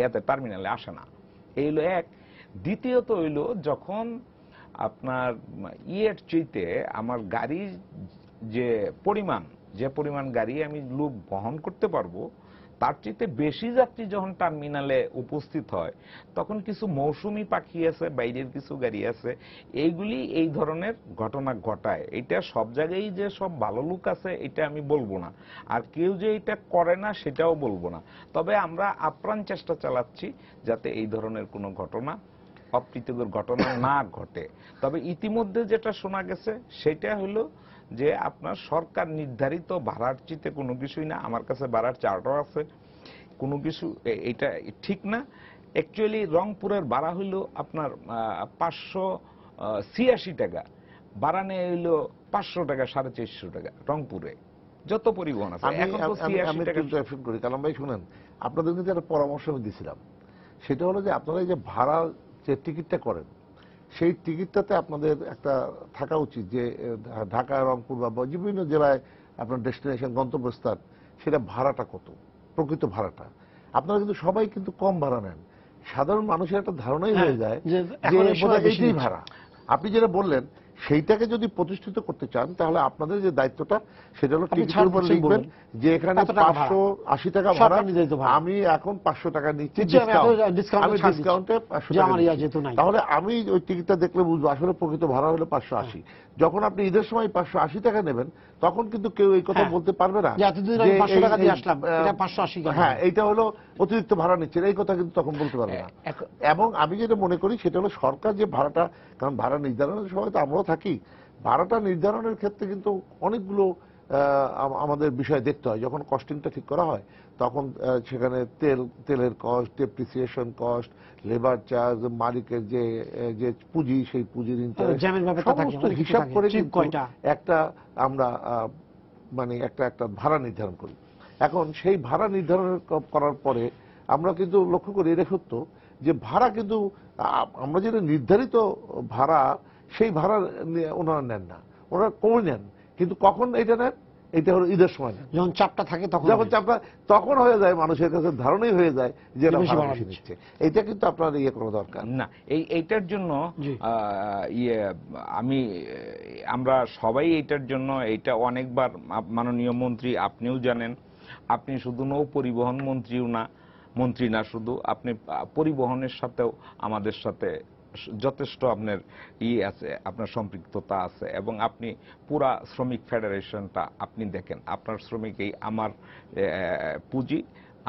এতে টার্মিনালে আসে না। এই হলো এক। দ্বিতীয়ত হইল, যখন আপনার ইয়ের চাইতে আমার গাড়ির যে পরিমাণ গাড়ি আমি লোক বহন করতে পারবো, তার চাইতে বেশি যাত্রী যখন টার্মিনালে উপস্থিত হয়, তখন কিছু মৌসুমী পাখি আছে, বাইরের কিছু গাড়ি আছে, এইগুলি এই ধরনের ঘটনা ঘটায়। এটা সব জায়গায় যে সব ভালো লোক আছে এটা আমি বলবো না, আর কেউ যে এটা করে না সেটাও বলবো না। তবে আমরা আপ্রাণ চেষ্টা চালাচ্ছি যাতে এই ধরনের কোনো ঘটনা, অপ্রীতিকর ঘটনা না ঘটে। তবে ইতিমধ্যে যেটা শোনা গেছে সেটা হলো যে আপনার সরকার নির্ধারিত ভাড়ার চিতে কোনো কিছুই না। আমার কাছে ভাড়ার চার্টও আছে, কোনো কিছু এটা ঠিক না। অ্যাকচুয়ালি রংপুরের ভাড়া হইল আপনার 586 টাকা, বারানে হইল 500 টাকা, 450 টাকা। রংপুরে যত পরিবহন আছে এখন তো 86 টাকা। একটু করি কালাম ভাই, শুনেন, আপনাদের কিন্তু একটা পরামর্শ আমি দিয়েছিলাম, সেটা হলো যে আপনারা এই যে ভাড়া যে টিকিটটা করেন, সেই টিকিটটাতে আপনাদের একটা থাকা উচিত যে ঢাকা, রংপুর বা বিভিন্ন জেলায় আপনার ডেস্টিনেশন, গন্তব্যস্থান, সেটা ভাড়াটা কত, প্রকৃত ভাড়াটা। আপনারা কিন্তু সবাই কিন্তু কম ভাড়া নেন। সাধারণ মানুষের একটা ধারণাই হ্যাঁ, হয়ে যায় যে যে এখন এই সময় বোধহয় বেশি এটাই নিচ্ছে। ভাড়া। আপনি যেটা বললেন সেইটাকে যদি প্রতিষ্ঠিত করতে চান তাহলে আপনাদের যে দায়িত্বটা সেটা হলো আপনি টিকিটের ছাড় উপর দিচ্ছেন লিখবেন বলুন। যে এখানে এত টাকা ভাড়া। 580 টাকা সরকার ভাড়া, নির্ধারিত ভাড়া। আমি এখন 500 টাকা নিচ্ছি নিচ্ছি, আমি এত ডিসকাউন্টে আমি ছাড় দিচ্ছি। ডিসকাউন্টে 500 যে টাকা আমার নিচ্ছি। যেহেতু নাই। তাহলে আমি ওই টিকিটটা দেখলে বুঝবো আসলে প্রকৃত ভাড়া হলো 580। যখন আপনি ঈদের সময় 580 টাকা নেবেন তখন কিন্তু কেউ এই কথা হ্যাঁ। বলতে পারবে না যে এতদিন আমি 500 টাকা দিয়ে আসলাম, এটা 580 কেন? হ্যাঁ, এইটা হলো অতিরিক্ত ভাড়া নিচ্ছেন, এই কথা কিন্তু তখন বলতে পারবে না। এবং আমি যেটা মনে করি সেটা হলো সরকার যে ভাড়াটা, কারণ ভাড়া নির্ধারণের সময় তো আমরাও থাকি, ভাড়াটা নির্ধারণের ক্ষেত্রে কিন্তু অনেকগুলো আমাদের বিষয় দেখতে হয়। যখন কস্টিংটা ঠিক করা হয় তখন সেখানে তেলের cost, depreciation cost, labour charge, মালিকের যে পুঁজি, সেই পুঁজির ইন্টারেস্ট, জ্যামের ব্যাপারটা থাকে, সমস্ত অনেক কিছু হিসাব থাকে। করে ট্রিপ কিন্তু কয়টা? একটা আমরা মানে একটা ভাড়া নির্ধারণ করি। এখন সেই ভাড়া নির্ধারণ করার পরে আমরা কিন্তু লক্ষ্য করি, এটা সত্য যে ভাড়া কিন্তু আমরা যেটা নির্ধারিত ভাড়া, সেই ভাড়া ওনারা নেন না, ওনারা কমে নেন। কিন্তু কখন এটা নেন? এটা হলো ঈদের সময় নেন। যখন চাপটা থাকে তখন যখন চাপটা, তখন হয়ে যায় মানুষের কাছে ধারণাই হয়ে যায় যে এটা বেশি ভাড়া ভাড়া বেশি নিচ্ছে। নিচ্ছে। এটা কিন্তু আপনার ইয়ে করা দরকার। না, এইটার জন্য জি। আমরা সবাই এইটার জন্য, এইটা অনেকবার মাননীয় মন্ত্রী, আপনিও জানেন, আপনি শুধু নৌ পরিবহন মন্ত্রী না শুধু, আপনি পরিবহনের সাথেও আমাদের সাথে যথেষ্ট আপনার আছে, আপনার সম্পৃক্ততা আছে, এবং আপনি পুরা শ্রমিক ফেডারেশনটা আপনি দেখেন। আপনার শ্রমিকই আমার পুঁজি,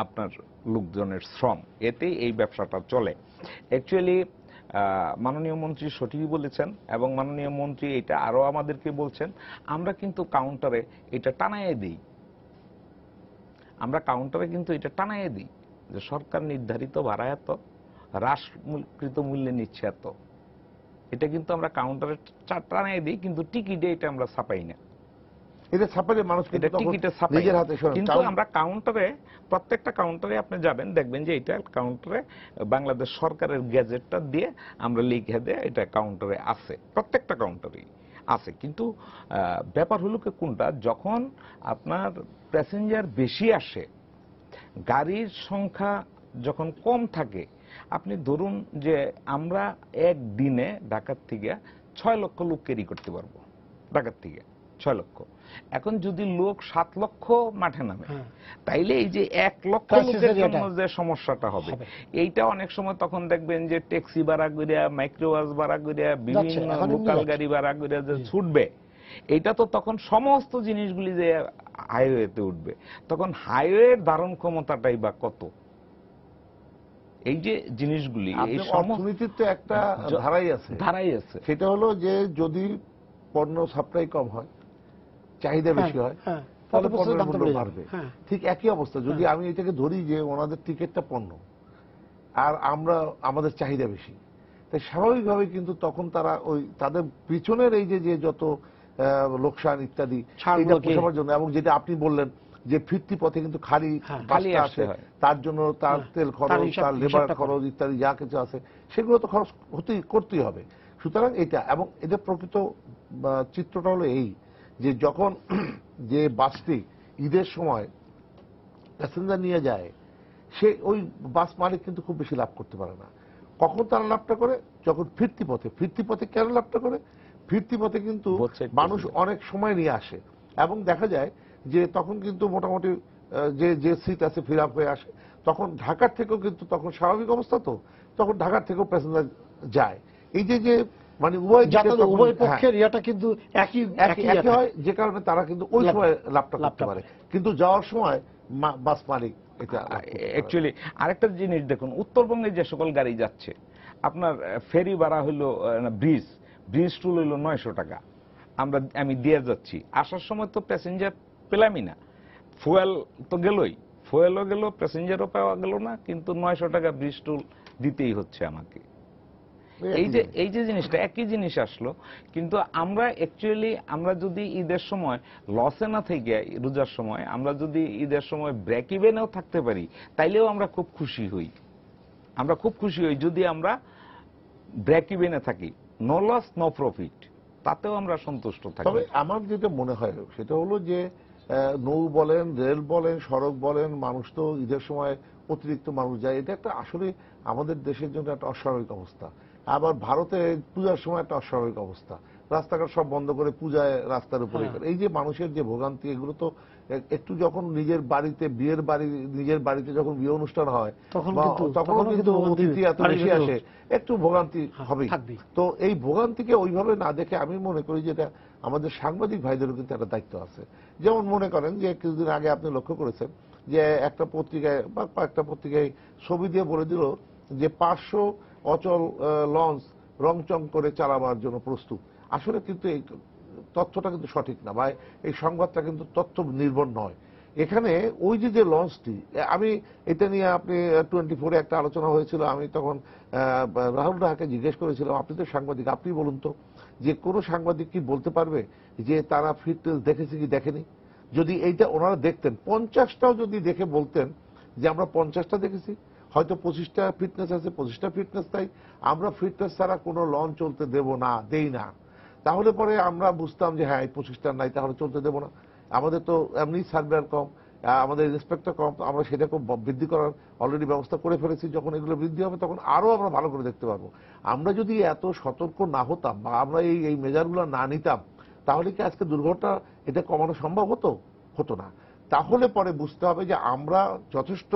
আপনার লোকজনের শ্রম, এতেই এই ব্যবসাটা চলে। অ্যাকচুয়ালি মাননীয় মন্ত্রী সঠিকই বলেছেন, এবং মাননীয় মন্ত্রী এটা আরো আমাদেরকে বলছেন, আমরা কিন্তু কাউন্টারে এটা টানায় দিই, আমরা কাউন্টারে কিন্তু এটা টানায় দিই যে সরকার নির্ধারিত ভাড়া এত, হ্রাসকৃত মূল্যে নিচ্ছে এত। এটা কিন্তু আমরা কাউন্টারে টানায় দিই, কিন্তু টিকিটে এটা আমরা ছাপাই না। এটা ছাপালে মানুষ কিন্তু এটা তখন টিকিটে ছাপাই নিজের না। হাতে শোনেন। কিন্তু আমরা কাউন্টারে, প্রত্যেকটা কাউন্টারে আপনি যাবেন, দেখবেন যে এটা কাউন্টারে বাংলাদেশ সরকারের গ্যাজেটটা দিয়ে আমরা লিখে দেয়, এটা কাউন্টারে আছে, প্রত্যেকটা কাউন্টারেই আছে। কিন্তু ব্যাপার হলো কি কোনটা, যখন আপনার প্যাসেঞ্জার বেশি আসে, গাড়ির সংখ্যা যখন কম থাকে, আপনি ধরুন যে আমরা একদিনে ঢাকার থেকে 6 লক্ষ লোক ক্যারি করতে পারবো, ঢাকার থেকে 6 লক্ষ। এখন যদি লোক 7 লক্ষ মাঠে নামে, তাইলে এই যে 1 লক্ষ লোকের জন্য যে সমস্যাটা হবে, এইটা অনেক সময় তখন দেখবেন যে ট্যাক্সি ভাড়া করিয়া, মাইক্রোবাস ভাড়া করিয়া, বিভিন্ন লোকাল গাড়ি ভাড়া করিয়া যে ছুটবে, এইটা তো তখন সমস্ত জিনিসগুলি যে হাইওয়েতে উঠবে, তখন হাইওয়ের ধারণ ক্ষমতাটাই বা কত? এই যে জিনিসগুলি, এই অর্থনীতির তো একটা ধারাই আছে, সেটা হলো যে যদি পণ্য সাপ্লাই কম হয়, চাহিদা বেশি হয়, তাহলে পণ্যের মূল্য বাড়বে। ঠিক একই অবস্থা যদি আমি এটাকে ধরি যে ওনাদের টিকিটটা পণ্য আর আমাদের চাহিদা বেশি, তাই স্বাভাবিকভাবে কিন্তু তখন তারা ওই তাদের পিছনের এই যে যত লোকসান ইত্যাদি এটা পোষাবার জন্য, এবং যেটা আপনি বললেন যে ফিরতি পথে কিন্তু খালি আসে, তার জন্য তার তেল খরচ, তার লেবার খরচ ইত্যাদি যা কিছু আছে সেগুলো তো খরচ করতেই হবে। সুতরাং এটা, এবং এটা প্রকৃত চিত্রটা হলো এই যে যখন যে বাসটি ঈদের সময় প্যাসেঞ্জার নিয়ে যায়, সে ওই বাস মালিক কিন্তু খুব বেশি লাভ করতে পারে না। কখন তারা লাভটা করে? যখন ফিরতি পথে কেন লাভটা করে? ফিরতি পথে কিন্তু মানুষ অনেক সময় নিয়ে আসে, এবং দেখা যায় যে তখন কিন্তু মোটামুটি যে সিট আছে ফিল আপ হয়ে আসে। তখন ঢাকার থেকেও কিন্তু, তখন স্বাভাবিক অবস্থা তো, তখন ঢাকার থেকেও প্যাসেঞ্জার যায়। এই যে মানে উভয় পক্ষের ইয়াটা কিন্তু একই হয়, যে কারণে তারা কিন্তু ওই সময় লাভটা করতে পারে, কিন্তু যাওয়ার সময় বাস মালিক এটা। অ্যাকচুয়ালি আরেকটা জিনিস দেখুন, উত্তরবঙ্গে যে সকল গাড়ি যাচ্ছে, আপনার ফেরি ভাড়া হইলো, ব্রিজ টুল হইলো 900 টাকা, আমি দিয়ে যাচ্ছি, আসার সময় তো প্যাসেঞ্জার পেলামই না, ফুয়েল তো গেলই, ফুয়েলও গেল, প্যাসেঞ্জারও পাওয়া গেল না, কিন্তু 900 টাকা ব্রিজ টুল দিতেই হচ্ছে আমাকে। এই যে জিনিসটা একই জিনিস আসলো। কিন্তু আমরা অ্যাকচুয়ালি আমরা যদি ঈদের সময় লসে না থেকে, রোজার সময় আমরা যদি ঈদের সময় ব্রেক ইভেনেও থাকতে পারি, তাইলেও আমরা খুব খুশি হই। যদি আমরা ব্রেক ইভেনে থাকি, নো লস নো প্রফিট, তাতেও আমরা সন্তুষ্ট থাকি। তবে আমার যেটা মনে হয় সেটা হলো যে নৌ বলেন, রেল বলেন, সড়ক বলেন, মানুষ তো ঈদের সময় অতিরিক্ত মানুষ যায়। এটা একটা আসলে আমাদের দেশের জন্য একটা অস্বাভাবিক অবস্থা। আবার ভারতে পূজার সময় একটা অস্বাভাবিক অবস্থা, রাস্তাঘাট সব বন্ধ করে পূজায় রাস্তার উপরে করে। এই যে মানুষের যে ভোগান্তি, এগুলো তো একটু যখন নিজের বাড়িতে বিয়ের বাড়ি, নিজের বাড়িতে যখন বিয়ে অনুষ্ঠান হয় তখনও কিন্তু অতিথি এত বেশি আসে, একটু ভোগান্তি হবেই। তো এই ভোগান্তিকে ওইভাবে না দেখে আমি মনে করি যে এটা আমাদের সাংবাদিক ভাইদেরও কিন্তু একটা দায়িত্ব আছে। যেমন মনে করেন যে কিছুদিন আগে আপনি লক্ষ্য করেছেন যে একটা পত্রিকায় বা কয়েকটা পত্রিকায় ছবি দিয়ে বলে দিল যে 500 অচল লঞ্চ রংচং করে চালাবার জন্য প্রস্তুত। আসলে কিন্তু এই তথ্যটা কিন্তু সঠিক না, বা এই সংবাদটা কিন্তু তথ্য নির্ভর নয়। এখানে ওই যে লঞ্চটি, আমি এটা নিয়ে আপনি 24-এ একটা আলোচনা হয়েছিল, আমি তখন রাহুল রাহাকে জিজ্ঞেস করেছিলাম, আপনি তো সাংবাদিক, আপনি বলুন তো যে কোনো সাংবাদিক কি বলতে পারবে যে তারা ফিটনেস দেখেছে কি দেখেনি? যদি এইটা ওনারা দেখতেন, 50টাও যদি দেখে বলতেন যে আমরা 50টা দেখেছি, হয়তো 25টা ফিটনেস আছে, 25টা ফিটনেস তাই, আমরা ফিটনেস ছাড়া কোনো লঞ্চ চলতে দেব না, দেই না, তাহলে পরে আমরা বুঝতাম যে হ্যাঁ এই 25টা নাই, তাহলে চলতে দেব না। আমাদের তো এমনি সার্ভেয়ার কম, আমাদের ইন্সপেক্টর কম, আমরা সেটাকে বৃদ্ধি করার অলরেডি ব্যবস্থা করে ফেলেছি। যখন এগুলো বৃদ্ধি হবে তখন আরো আমরা ভালো করে দেখতে পারবো। আমরা যদি এত সতর্ক না হতাম বা আমরা এই মেজারগুলো না নিতাম, তাহলে কি আজকে দুর্ঘটনা এটা কমানো সম্ভব হতো? হতো না। তাহলে পরে বুঝতে হবে যে আমরা যথেষ্ট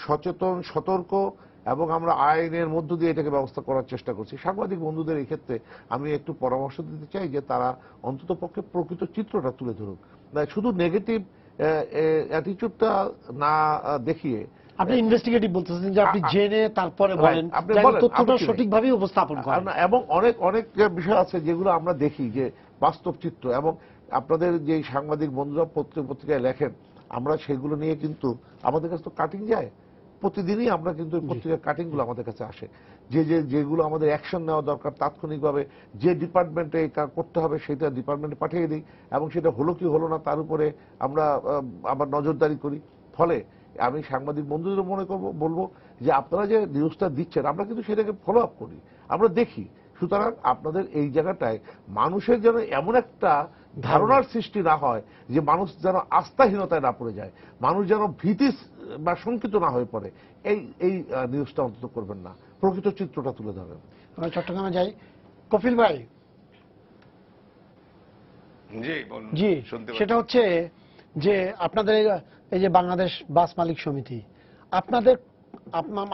সচেতন, সতর্ক, এবং আমরা আইনের মধ্য দিয়ে এটাকে ব্যবস্থা করার চেষ্টা করছি। সাংবাদিক বন্ধুদের এই ক্ষেত্রে আমি একটু পরামর্শ দিতে চাই যে তারা অন্তত পক্ষে প্রকৃত চিত্রটা তুলে ধরুক, শুধু নেগেটিভ অ্যাটিটিউডটা না দেখিয়ে। আপনি ইনভেস্টিগেটিভ বলতেছেন যে আপনি জেনে তারপরে বলেন, তথ্যটা সঠিকভাবে উপস্থাপন করেন। এবং অনেক বিষয় আছে যেগুলো আমরা দেখি যে বাস্তব চিত্র, এবং আপনাদের যে সাংবাদিক বন্ধুরা পত্রিকায় লেখেন, আমরা সেগুলো নিয়ে কিন্তু আমাদের কাছে তো কাটিং যায় প্রতিদিনই, আমরা কিন্তু পত্রিকার কাটিং গুলো আমাদের কাছে আসে, যেগুলো আমাদের অ্যাকশন নেওয়া দরকার তাৎক্ষণিকভাবে, যে ডিপার্টমেন্টে এই কাজ করতে হবে সেটা ডিপার্টমেন্টে পাঠিয়ে দিই, এবং সেটা হলো কি হলো না তার উপরে আমরা আবার নজরদারি করি। ফলে আমি সাংবাদিক বন্ধুদের বলবো যে আপনারা যে নিউজটা দিচ্ছেন আমরা কিন্তু সেটাকে ফলো আপ করি, আমরা দেখি। সুতরাং আপনাদের এই জায়গাটায় মানুষের যেন এমন একটা ধারণার সৃষ্টি না হয় যে মানুষ যেন আস্থাহীনতায় না পড়ে যায়, মানুষ যেন ভীতি বা শঙ্কিত না হয়ে পড়ে, এই নিউজটা অন্তত করবেন না, প্রকৃত চিত্রটা তুলে ধরেন। আমরা চট্টগ্রামে যাই, কপিল ভাই। জি, সেটা হচ্ছে যে আপনাদের এই যে বাংলাদেশ বাস মালিক সমিতি,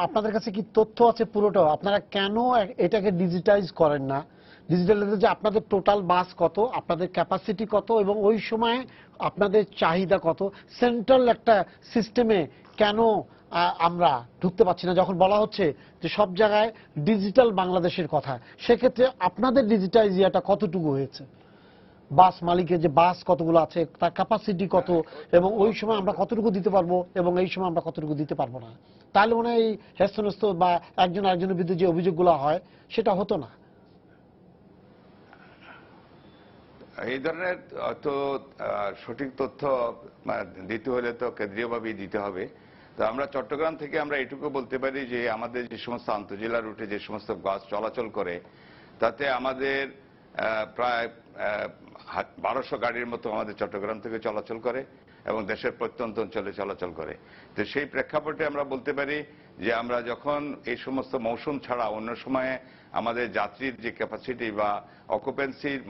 আপনাদের কাছে কি তথ্য আছে পুরোটা? আপনারা কেন এটাকে ডিজিটাইজ করেন না? ডিজিটালাইজ যে আপনাদের টোটাল বাস কত, আপনাদের ক্যাপাসিটি কত, এবং ওই সময়ে আপনাদের চাহিদা কত, সেন্ট্রাল একটা সিস্টেমে কেন আমরা ঢুকতে পারছি না? যখন বলা হচ্ছে যে সব জায়গায় ডিজিটাল বাংলাদেশের কথা, সেক্ষেত্রে আপনাদের ডিজিটাইজ ইয়াটা কতটুকু হয়েছে? বাস মালিকের যে বাস কতগুলো আছে, তার ক্যাপাসিটি কত, এবং ওই সময় আমরা কতটুকু দিতে পারবো এবং এই সময় আমরা কতটুকু দিতে পারবো না, তাহলে মনে হয় এই হেস্তনেস্ত বা একজন আরেকজনের বিরুদ্ধে যে অভিযোগগুলো হয় সেটা হতো না। এই ধরনের তো সঠিক তথ্য দিতে হলে তো কেন্দ্রীয়ভাবেই দিতে হবে। তো আমরা চট্টগ্রাম থেকে আমরা এটুকু বলতে পারি যে আমাদের যে সমস্ত আন্তঃজেলা রুটে যে সমস্ত বাস চলাচল করে তাতে আমাদের প্রায় 1200 গাড়ির মতো আমাদের চট্টগ্রাম থেকে চলাচল করে এবং দেশের প্রত্যন্ত অঞ্চলে চলাচল করে। তো সেই প্রেক্ষাপটে আমরা বলতে পারি যে আমরা যখন এই সমস্ত মৌসুম ছাড়া অন্য সময়ে আমাদের যাত্রীর যে ক্যাপাসিটি বা অকুপেন্সির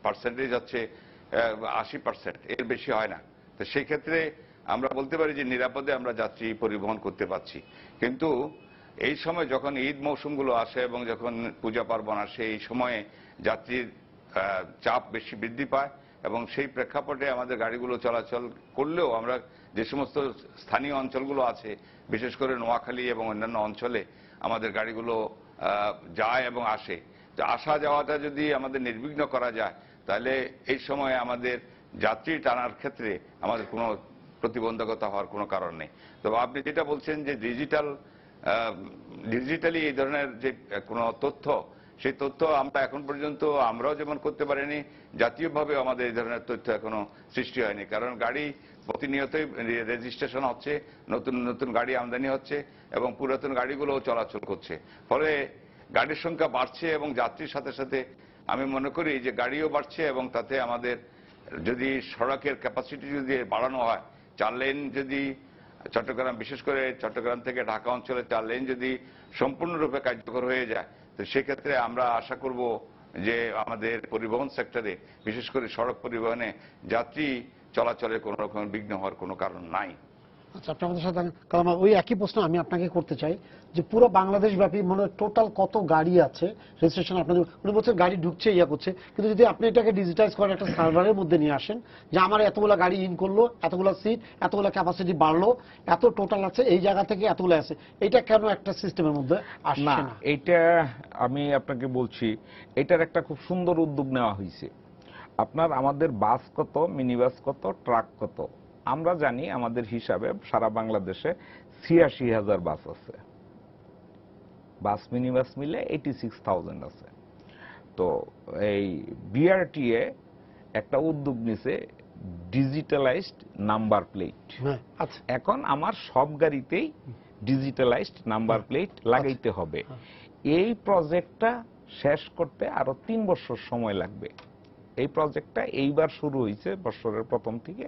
পার্সেন্টেজ হচ্ছে 80%, এর বেশি হয় না। তো সেই ক্ষেত্রে আমরা বলতে পারি যে নিরাপদে আমরা যাত্রী পরিবহন করতে পারছি। কিন্তু এই সময় যখন ঈদ মৌসুমগুলো আসে এবং যখন পূজা পার্বণ আসে, এই সময়ে যাত্রীর চাপ বেশি বৃদ্ধি পায় এবং সেই প্রেক্ষাপটে আমাদের গাড়িগুলো চলাচল করলেও আমরা যে সমস্ত স্থানীয় অঞ্চলগুলো আছে, বিশেষ করে নোয়াখালী এবং অন্যান্য অঞ্চলে আমাদের গাড়িগুলো যায় এবং আসে। তো আসা যাওয়াটা যদি আমাদের নির্বিঘ্ন করা যায় তাহলে এই সময়ে আমাদের যাত্রী টানার ক্ষেত্রে আমাদের কোনো প্রতিবন্ধকতা হওয়ার কোনো কারণ নেই। তবে আপনি যেটা বলছেন যে ডিজিটালি এই ধরনের যে কোনো তথ্য, সেই তথ্য আমরা এখন পর্যন্ত আমরাও যেমন করতে পারিনি, জাতীয়ভাবে আমাদের এই ধরনের তথ্য এখনো সৃষ্টি হয়নি। কারণ গাড়ি প্রতিনিয়তই রেজিস্ট্রেশন হচ্ছে, নতুন নতুন গাড়ি আমদানি হচ্ছে এবং পুরাতন গাড়িগুলোও চলাচল করছে। ফলে গাড়ির সংখ্যা বাড়ছে এবং যাত্রীর সাথে সাথে আমি মনে করি যে গাড়িও বাড়ছে এবং তাতে আমাদের যদি সড়কের ক্যাপাসিটি যদি বাড়ানো হয়, 4 লেন যদি চট্টগ্রাম, বিশেষ করে চট্টগ্রাম থেকে ঢাকা অঞ্চলে 4 লেন যদি সম্পূর্ণরূপে কার্যকর হয়ে যায়, তো সেক্ষেত্রে আমরা আশা করব যে আমাদের পরিবহন সেক্টরে, বিশেষ করে সড়ক পরিবহনে যাত্রী চলাচলে কোনো রকম বিঘ্ন হওয়ার কোনো কারণ নাই। আচ্ছা, আপনি আমাদের সাথে কালাম, ওই একই প্রশ্ন আমি আপনাকে করতে চাই যে পুরো বাংলাদেশ ব্যাপী মনে হয় টোটাল কত গাড়ি আছে রেজিস্ট্রেশন? আপনাদের উনি বলছেন গাড়ি ঢুকছে, ইয়া করছে, কিন্তু যদি আপনি এটাকে ডিজিটাইজ করেন একটা সার্ভারের মধ্যে নিয়ে আসেন যে আমার এতগুলো গাড়ি ইন করলো, এতগুলো সিট, এতগুলো ক্যাপাসিটি বাড়লো, এত টোটাল আছে, এই জায়গা থেকে এতগুলো আছে, এটা কেন একটা সিস্টেমের মধ্যে আসছে না, না? এটা আমি আপনাকে বলছি, এটার একটা খুব সুন্দর উদ্যোগ নেওয়া হয়েছে। আপনার আমাদের বাস কত, মিনি বাস কত, ট্রাক কত, আমরা জানি আমাদের হিসাবে সারা বাংলাদেশে ৮৬,০০০ বাস আছে, বাস মিনি বাস মিলে 86,000 আছে। তো এই বিআরটিএ একটা উদ্যোগ নিছে ডিজিটালাইজড নাম্বার প্লেট। হ্যাঁ, আচ্ছা, এখন আমার সব গাড়িতেই ডিজিটালাইজড নাম্বার প্লেট লাগাইতে হবে। এই প্রজেক্টটা শেষ করতে আরো 3 বছর সময় লাগবে। এই প্রজেক্টটা এইবার শুরু হয়েছে বছরের প্রথম থেকে,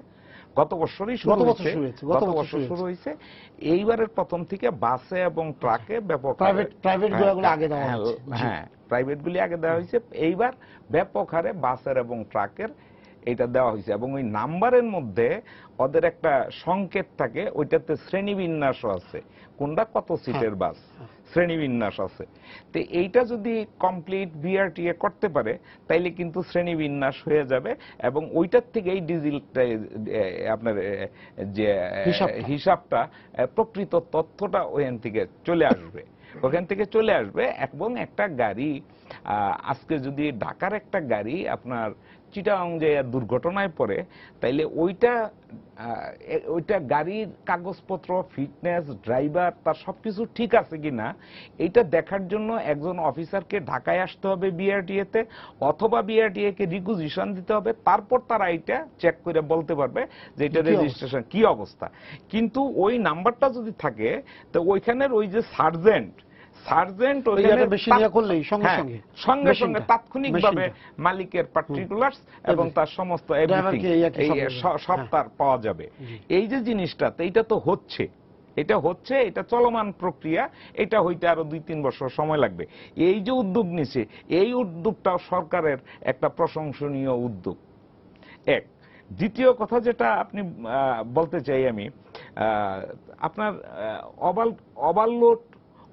গত বছরই শুরু হয়েছে, গত বছর শুরু হয়েছে। এইবারের প্রথম থেকে বাসে এবং ট্রাকে ব্যাপক, প্রাইভেট গুলো আগে দেওয়া হয়েছে। হ্যাঁ, প্রাইভেট গুলি আগে দেওয়া হয়েছে, এইবার ব্যাপক হারে বাসের এবং ট্রাকের এটা দেওয়া হয়েছে। এবং ওই নাম্বারের মধ্যে ওদের একটা সংকেত থাকে, ওইটাতে শ্রেণীবিন্যাসও আছে, কোনটা কত সিটের বাস, শ্রেণীবিন্যাস আছে। তো এইটা যদি কমপ্লিট বিআরটিএ করতে পারে তাইলে কিন্তু শ্রেণীবিন্যাস হয়ে যাবে, এবং ওইটার থেকেই ডিজিটাল আপনার যে হিসাবটা, প্রকৃত তথ্যটা ওখান থেকে চলে আসবে, ওখান থেকে চলে আসবে। এবং একটা গাড়ি আজকে যদি ঢাকার একটা গাড়ি আপনার চিটাগাং যে দুর্ঘটনায় পড়ে, তাইলে ওইটা গাড়ির কাগজপত্র, ফিটনেস, ড্রাইভার, তার সবকিছু ঠিক আছে কিনা এটা দেখার জন্য একজন অফিসারকে ঢাকায় আসতে হবে বিআরটিএ তে, অথবা বিআরটিএ কে রিকুইজিশন দিতে হবে, তারপর তারা এটা চেক করে বলতে পারবে যে এটা রেজিস্ট্রেশন কি অবস্থা। কিন্তু ওই নাম্বারটা যদি থাকে, তো ওইখানের ওই যে সার্জেন্ট সঙ্গে সঙ্গে তাৎক্ষণিকভাবে মালিকের পার্টিকুলার্স এবং তার সমস্ত সব তার পাওয়া যাবে। এই যে জিনিসটা, এইটা তো হচ্ছে, এটা চলমান প্রক্রিয়া, এটা হইতে আরো 2-3 বছর সময় লাগবে। এই যে উদ্যোগ নিছে, এই উদ্যোগটা সরকারের একটা প্রশংসনীয় উদ্যোগ। এক, দ্বিতীয় কথা যেটা আপনি বলতে চাই আমি, আপনার ওভারলোড,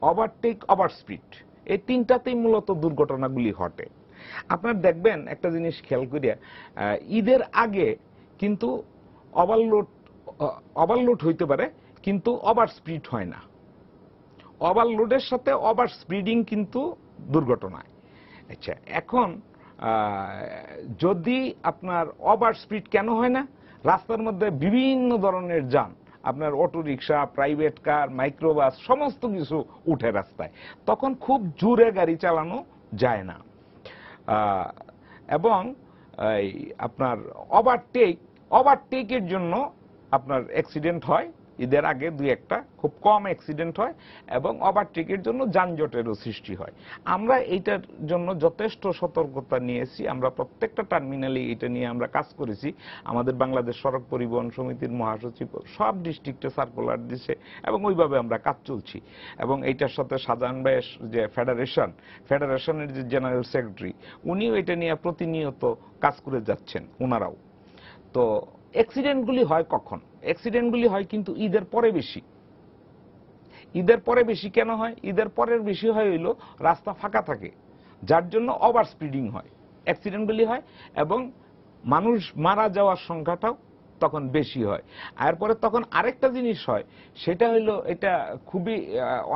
ওভারটেক, ওভার স্পিড, এই তিনটাতেই মূলত দুর্ঘটনাগুলি ঘটে। আপনার দেখবেন একটা জিনিস খেয়াল করিয়া, ঈদের আগে কিন্তু ওভারলোড হইতে পারে কিন্তু ওভার স্পিড হয় না। ওভারলোডের সাথে ওভার স্পিডিং কিন্তু দুর্ঘটনায়। আচ্ছা, এখন যদি আপনার ওভার স্পিড কেন হয় না? রাস্তার মধ্যে বিভিন্ন ধরনের যান, আপনার auto rickshaw, private car, microbus, সমস্ত কিছু উঠে রাস্তায়, তখন খুব জোরে গাড়ি চালানো যায় না। এবং আপনার ওভারটেকের জন্য আপনার অ্যাক্সিডেন্ট হয়, ঈদের আগে 2-1টা খুব কম অ্যাক্সিডেন্ট হয়, এবং ওভারটেকের জন্য যানজটেরও সৃষ্টি হয়। আমরা এইটার জন্য যথেষ্ট সতর্কতা নিয়েছি, আমরা প্রত্যেকটা টার্মিনালে এটা নিয়ে আমরা কাজ করেছি। আমাদের বাংলাদেশ সড়ক পরিবহন সমিতির মহাসচিব সব ডিস্ট্রিক্টে সার্কুলার দিছে, এবং ওইভাবে আমরা কাজ চলছি। এবং এইটার সাথে শাহজাহান ভাইয়ের যে ফেডারেশনের যে জেনারেল সেক্রেটারি, উনিও এটা নিয়ে প্রতিনিয়ত কাজ করে যাচ্ছেন ওনারাও। তো অ্যাক্সিডেন্টগুলি হয় কখন? অ্যাক্সিডেন্টগুলি হয় কিন্তু ঈদের পরে বেশি। ঈদের পরে বেশি কেন হয়? ঈদের পরের বেশি হয় হইল রাস্তা ফাঁকা থাকে, যার জন্য ওভার স্পিডিং হয়, অ্যাক্সিডেন্টগুলি হয়, এবং মানুষ মারা যাওয়ার সংখ্যাটাও তখন বেশি হয়। এরপরে তখন আরেকটা জিনিস হয়, সেটা হইল, এটা খুবই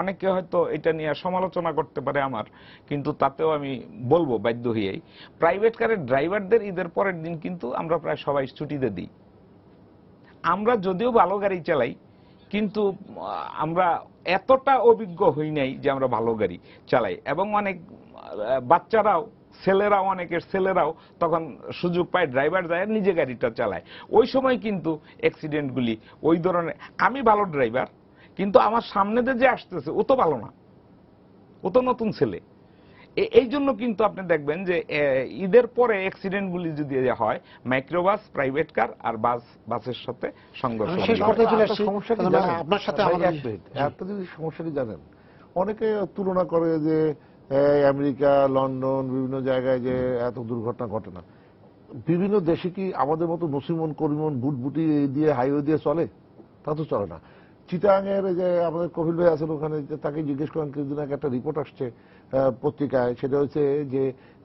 অনেকে হয়তো এটা নিয়ে সমালোচনা করতে পারে আমার, কিন্তু তাতেও আমি বলবো বাধ্য হয়েই, প্রাইভেট কারের ড্রাইভারদের ঈদের পরের দিন কিন্তু আমরা প্রায় সবাই ছুটিতে দিই। আমরা যদিও ভালো গাড়ি চালাই, কিন্তু আমরা এতটা অভিজ্ঞ হই নাই যে আমরা ভালো গাড়ি চালাই। এবং অনেক বাচ্চারাও, অনেকের ছেলেরাও তখন সুযোগ পায়, ড্রাইভার যায় নিজে গাড়িটা চালায়। ওই সময় কিন্তু অ্যাক্সিডেন্টগুলি ওই ধরনের। আমি ভালো ড্রাইভার, কিন্তু আমার সামনে যে আসতেছে ও তো ভালো না, ও তো নতুন ছেলে, এই জন্য কিন্তু আপনি দেখবেন যে ঈদের পরে অ্যাক্সিডেন্টগুলি যদি হয় মাইক্রোবাস, প্রাইভেট কার আর বাসের সাথে সংঘর্ষ আমি শেষ হয়। পর্যায়ে চলে আসছি। সমস্যা কি তাহলে জানেন? আপনার সাথে ভাই, আমাদের এক মিনিট, একটা যদি সমস্যা কি জানেন, অনেকে তুলনা করে যে আমেরিকা, লন্ডন, বিভিন্ন জায়গায় যে এত দুর্ঘটনা ঘটে না। বিভিন্ন দেশে কি আমাদের মতো নসিমন করিমন বুটবুটি দিয়ে হাইওয়ে দিয়ে চলে? তা তো চলে না। চিটাগাংয়ের যে আমাদের কপিল ভাই আছেন ওখানে, তাকে জিজ্ঞেস করেন কিছুদিন আগে একটা রিপোর্ট আসছে পত্রিকায়, সেটা হচ্ছে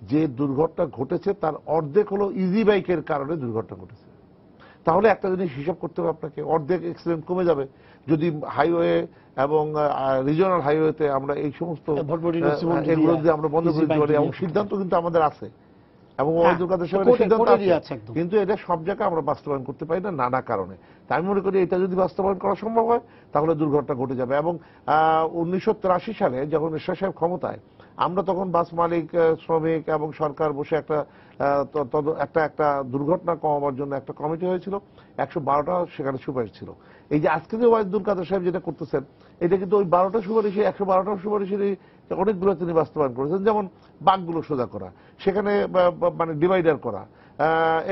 যে দুর্ঘটনা ঘটেছে তার অর্ধেক হলো ইজি বাইকের কারণে দুর্ঘটনা ঘটেছে। তাহলে একটা জিনিস হিসাব করতে হবে আপনাকে, অর্ধেক অ্যাক্সিডেন্ট কমে যাবে যদি হাইওয়ে এবং রিজিওনাল হাইওয়েতে আমরা এই সমস্ত ভটভটি, নসিমন এগুলো যদি আমরা বন্ধ easy করে দিতে bike পারি। এবং দিয়ে সিদ্ধান্ত কিন্তু আমাদের আছে, এবং হ্যাঁ, ওয়াহিদুল কাদের সাহেবের কোর্টে- সিদ্ধান্ত কোর্টেরই আছে আছে, একদম। কিন্তু এটা সব জায়গায় আমরা বাস্তবায়ন করতে পারি না নানা কারণে। তাই আমি মনে করি এটা যদি বাস্তবায়ন করা সম্ভব হয় তাহলে দুর্ঘটনা ঘটে যাবে। এবং 1983 সালে যখন এরশাদ সাহেব ক্ষমতায়, আমরা তখন বাস মালিক, শ্রমিক এবং সরকার বসে একটা দুর্ঘটনা কমাবার জন্য একটা কমিটি হয়েছিল, 112টা সেখানে সুপারিশ ছিল। এই যে আজকে যে ওয়াহিদুল কাদের সাহেব যেটা করতেছেন, এটা কিন্তু ওই 12টা সুপারিশে 112টা সুপারিশেরই অনেকগুলো তিনি বাস্তবায়ন করেছেন। যেমন বাঁকগুলো সোজা করা, সেখানে মানে ডিভাইডার করা,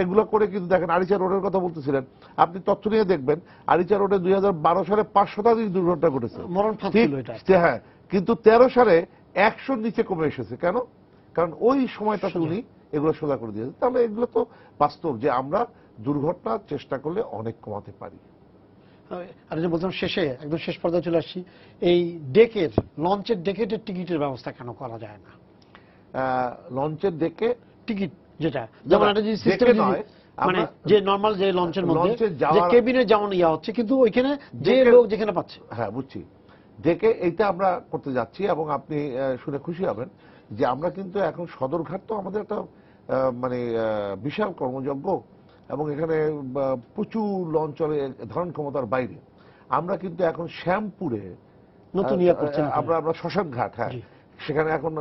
এগুলো করে কিন্তু দেখেন আরিচা রোডের কথা বলতেছিলেন, আপনি তথ্য নিয়ে দেখবেন আরিচা রোডে 2012 সালে 5 শতাধিক দুর্ঘটনা ঘটেছে। মরণ ফাঁদ ঠিক, ছিল এটা। হ্যাঁ, কিন্তু 13 সালে 100 নিচে কমে এসেছে। কেন? কারণ ওই সময়টাতে উনি এগুলো সোজা করে দিয়েছেন। তাহলে এগুলো তো বাস্তব যে আমরা দুর্ঘটনা চেষ্টা করলে অনেক কমাতে পারি। আর যে বলছিলাম শেষে, একদম শেষ পর্যায়ে চলে আসছি, এই ডেকের, লঞ্চের ডেকেটের টিকিটের ব্যবস্থা কেন করা যায় না? লঞ্চের ডেকে টিকিট যেটা যেমন একটা যে সিস্টেম, ডেকে নয়, মানে আমরা যে নরমাল যে লঞ্চের মধ্যে লঞ্চে যে যাওয়ার- কেবিনে যেমন ইয়া হচ্ছে, কিন্তু ওইখানে যে ডেকের- লোক যেখানে পাচ্ছে। হ্যাঁ, বুঝছি। ডেকে এইটা আমরা করতে যাচ্ছি, এবং আপনি শুনে খুশি হবেন যে আমরা কিন্তু এখন সদরঘাট তো আমাদের একটা মানে বিশাল কর্মযজ্ঞ, এবং এখানে প্রচুর লঞ্চ চলে ধারণ ক্ষমতার বাইরে। আমরা কিন্তু এখন শ্যামপুরে নতুন ইয়া করছেন আমরা শ্মশান ঘাট, হ্যাঁ, জি। সেখানে এখন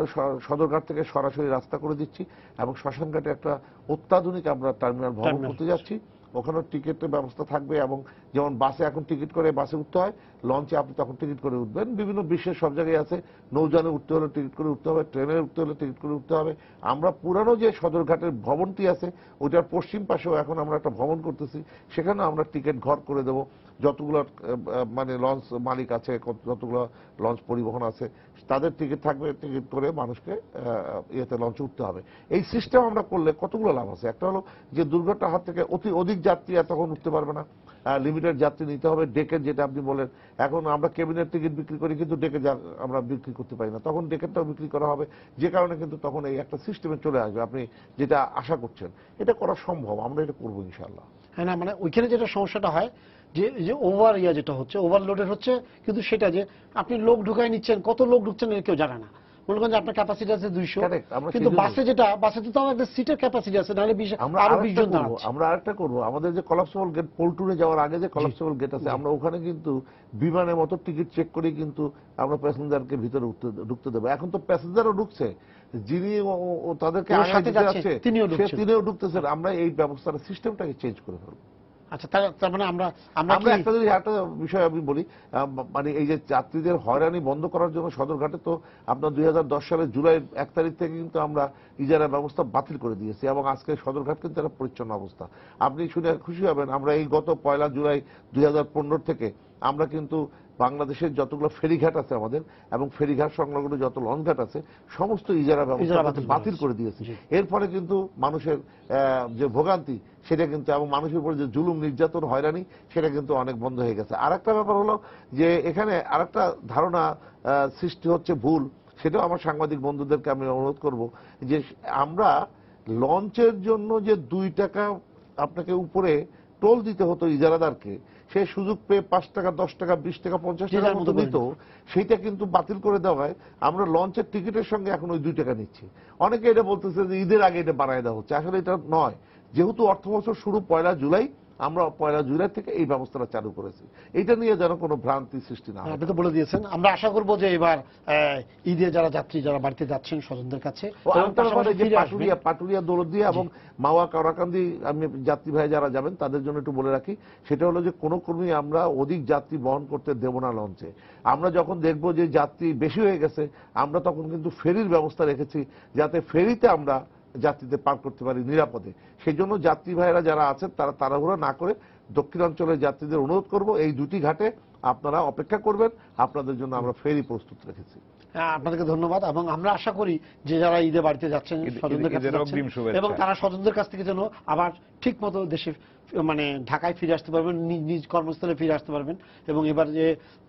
সদরঘাট থেকে সরাসরি রাস্তা করে দিচ্ছি, এবং শ্মশান ঘাটে একটা অত্যাধুনিক আমরা টার্মিনাল ভবন টার্মিনাল করতে যাচ্ছি। ওখানেও টিকিটের ব্যবস্থা থাকবে, এবং যেমন বাসে এখন টিকিট করে বাসে উঠতে হয়, লঞ্চে আপনি তখন টিকিট করে উঠবেন। বিভিন্ন বিশ্বের সব জায়গায় আছে, নৌযানে উঠতে হলে টিকিট করে উঠতে হবে, ট্রেনে উঠতে হলে টিকিট করে উঠতে হবে। আমরা পুরানো যে সদরঘাটের ভবনটি আছে ওইটার পশ্চিম পাশেও এখন আমরা একটা ভবন করতেছি, সেখানেও আমরা টিকিট ঘর করে দেব। যতগুলো মানে লঞ্চ মালিক আছে, যতগুলো লঞ্চ পরিবহন আছে, তাদের টিকিট থাকবে, টিকিট করে মানুষকে ইয়েতে লঞ্চে উঠতে হবে। এই সিস্টেম আমরা করলে কতগুলো লাভ আছে। একটা হলো যে দুর্ঘটনার হাত থেকে অধিক যাত্রী তখন উঠতে পারবে না, লিমিটেড যাত্রী নিতে হবে। ডেকের যেটা আপনি বলেন, এখন আমরা কেবিনের টিকিট বিক্রি করি কিন্তু ডেকে আমরা বিক্রি করতে পারি না, তখন ডেকেরটাও বিক্রি করা হবে, যে কারণে কিন্তু তখন এই একটা সিস্টেমে চলে আসবে। আপনি যেটা আশা করছেন এটা করা সম্ভব, আমরা এটা করবো ইনশাআল্লাহ। হ্যাঁ, না মানে ওইখানে যেটা সমস্যাটা হয় যে ওভার ইয়া যেটা হচ্ছে, ওভারলোডের হচ্ছে, কিন্তু সেটা যে আপনি লোক ঢুকাই নিচ্ছেন, কত লোক ঢুকছেন কেউ জানে না। মনে করেন যে আপনার ক্যাপাসিটি আছে 200, Correct, আমরা কিন্তু সেই জন্য- বাসে তো একটা সিটের ক্যাপাসিটি আছে, নাহলে আমরা আরো আরেকটা 20 জন করবো, দাঁড়াচ্ছে। আমরা আরেকটা করবো, আমাদের যে কলাপসেবল গেট, পোল্টুরে যাওয়ার আগে যে কলাপসেবল গেট আছে, আমরা ওখানে কিন্তু বিমানের মতো টিকিট চেক করে কিন্তু আমরা প্যাসেঞ্জারকে ভিতরে ঢুকতে দেবো। এখন তো প্যাসেঞ্জারও ঢুকছে, যিনি তাদেরকে ওর আগে সাথে দিতে যাচ্ছে, যাচ্ছে তিনিও তিনিও ঢুকতেছেন। আমরা এই ব্যবস্থার সিস্টেমটাকে চেঞ্জ করে ফেলবো। আচ্ছা, তার মানে আমরা আমরা একটা বিষয় আমি বলি, মানে এই যে যাত্রীদের হয়রানি বন্ধ করার জন্য সদরঘাটে তো আপনার 2010 সালের জুলাই 1 তারিখ থেকে কিন্তু আমরা ইজারা ব্যবস্থা বাতিল করে দিয়েছি, এবং আজকে সদরঘাট কিন্তু একটা পরিচ্ছন্ন অবস্থা। আপনি শুনে খুশি হবেন, আমরা এই গত 1 জুলাই 2015 থেকে আমরা কিন্তু বাংলাদেশের যতগুলো ফেরিঘাট আছে আমাদের, এবং ফেরিঘাট সংলগ্ন যত লঞ্চঘাট আছে, সমস্ত ইজারা ব্যবস্থা বাতিল করে দিয়েছি। এর ফলে কিন্তু মানুষের যে ভোগান্তি সেটা কিন্তু, এবং মানুষের উপর যে জুলুম, নির্যাতন, হয়রানি, সেটা কিন্তু অনেক বন্ধ হয়ে গেছে। আরেকটা ব্যাপার হলো যে এখানে আরেকটা ধারণা সৃষ্টি হচ্ছে ভুল, সেটাও আমার সাংবাদিক বন্ধুদেরকে আমি অনুরোধ করব যে আমরা লঞ্চের জন্য যে 2 টাকা আপনাকে উপরে টোল দিতে হতো ইজারাদারকে, সে সুযোগ পেয়ে 5 টাকা, 10 টাকা, 20 টাকা, 50 টাকার মতো নিত, সেইটা কিন্তু বাতিল করে দেওয়ায় আমরা লঞ্চের টিকিটের সঙ্গে এখন ওই 2 টাকা নিচ্ছি। অনেকে এটা বলতেছে যে ঈদের আগে এটা বাড়ায় দেওয়া হচ্ছে, আসলে এটা নয়। যেহেতু অর্থবছর শুরু 1 জুলাই, আমরা 1 জুলাই থেকে এই ব্যবস্থাটা চালু করেছি। এটা নিয়ে যেন কোনো ভ্রান্তি সৃষ্টি না হয়। আপনি তো বলে দিয়েছেন, আমরা আশা করব যে এবার ঈদে যারা যাত্রী যারা বাড়িতে যাচ্ছেন স্বজনদের কাছে, পাটুরিয়া দৌলতদিয়া এবং মাওয়া কাওড়াকান্দি আমি যাত্রী ভাই যারা যাবেন তাদের জন্য একটু বলে রাখি, সেটা হলো যে কোনো ক্রমেই আমরা অধিক যাত্রী বহন করতে দেব না লঞ্চে। আমরা যখন দেখব যে যাত্রী বেশি হয়ে গেছে, আমরা তখন কিন্তু ফেরির ব্যবস্থা রেখেছি, যাতে ফেরিতে আমরা যাত্রীদের পার করতে পারি নিরাপদে। সেই জন্য যাত্রী ভাইরা যারা আছেন তারা তাড়াহুড়া না করে দক্ষিণাঞ্চলের যাত্রীদের অনুরোধ করব, এই দুটি ঘাটে আপনারা অপেক্ষা করবেন, আপনাদের জন্য আমরা ফেরি প্রস্তুত রেখেছি। আপনাদেরকে ধন্যবাদ। এবং আমরা আশা করি যে যারা ঈদে বাড়িতে যাচ্ছেন স্বজনদের কাছে যাচ্ছেন, এবং তারা স্বজনদের কাছ থেকে যেন আবার ঠিক মতো দেশে মানে ঢাকায় ফিরে আসতে পারবেন, নিজ কর্মস্থলে ফিরে আসতে পারবেন। এবং এবার যে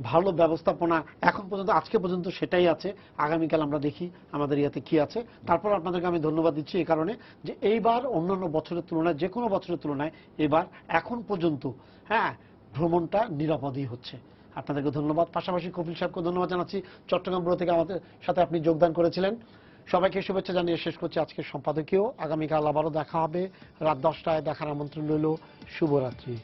ভালো ব্যবস্থাপনা এখন পর্যন্ত আজকে পর্যন্ত সেটাই আছে, আগামীকাল আমরা দেখি আমাদের ইয়াতে কি আছে। তারপর আপনাদেরকে আমি ধন্যবাদ দিচ্ছি এই কারণে যে এইবার অন্যান্য বছরের তুলনায়, যে কোনো বছরের তুলনায় এবার এখন পর্যন্ত ভ্রমণটা নিরাপদই হচ্ছে। আপনাদেরকে ধন্যবাদ। পাশাপাশি কপিল সাহেবকে ধন্যবাদ জানাচ্ছি, চট্টগ্রাম ব্যুরো থেকে আমাদের সাথে আপনি যোগদান করেছিলেন। সবাইকে শুভেচ্ছা জানিয়ে শেষ করছি আজকের সম্পাদকীয়। আগামীকাল আবারও দেখা হবে রাত 10টায়, দেখার আমন্ত্রণ রইল। শুভরাত্রি।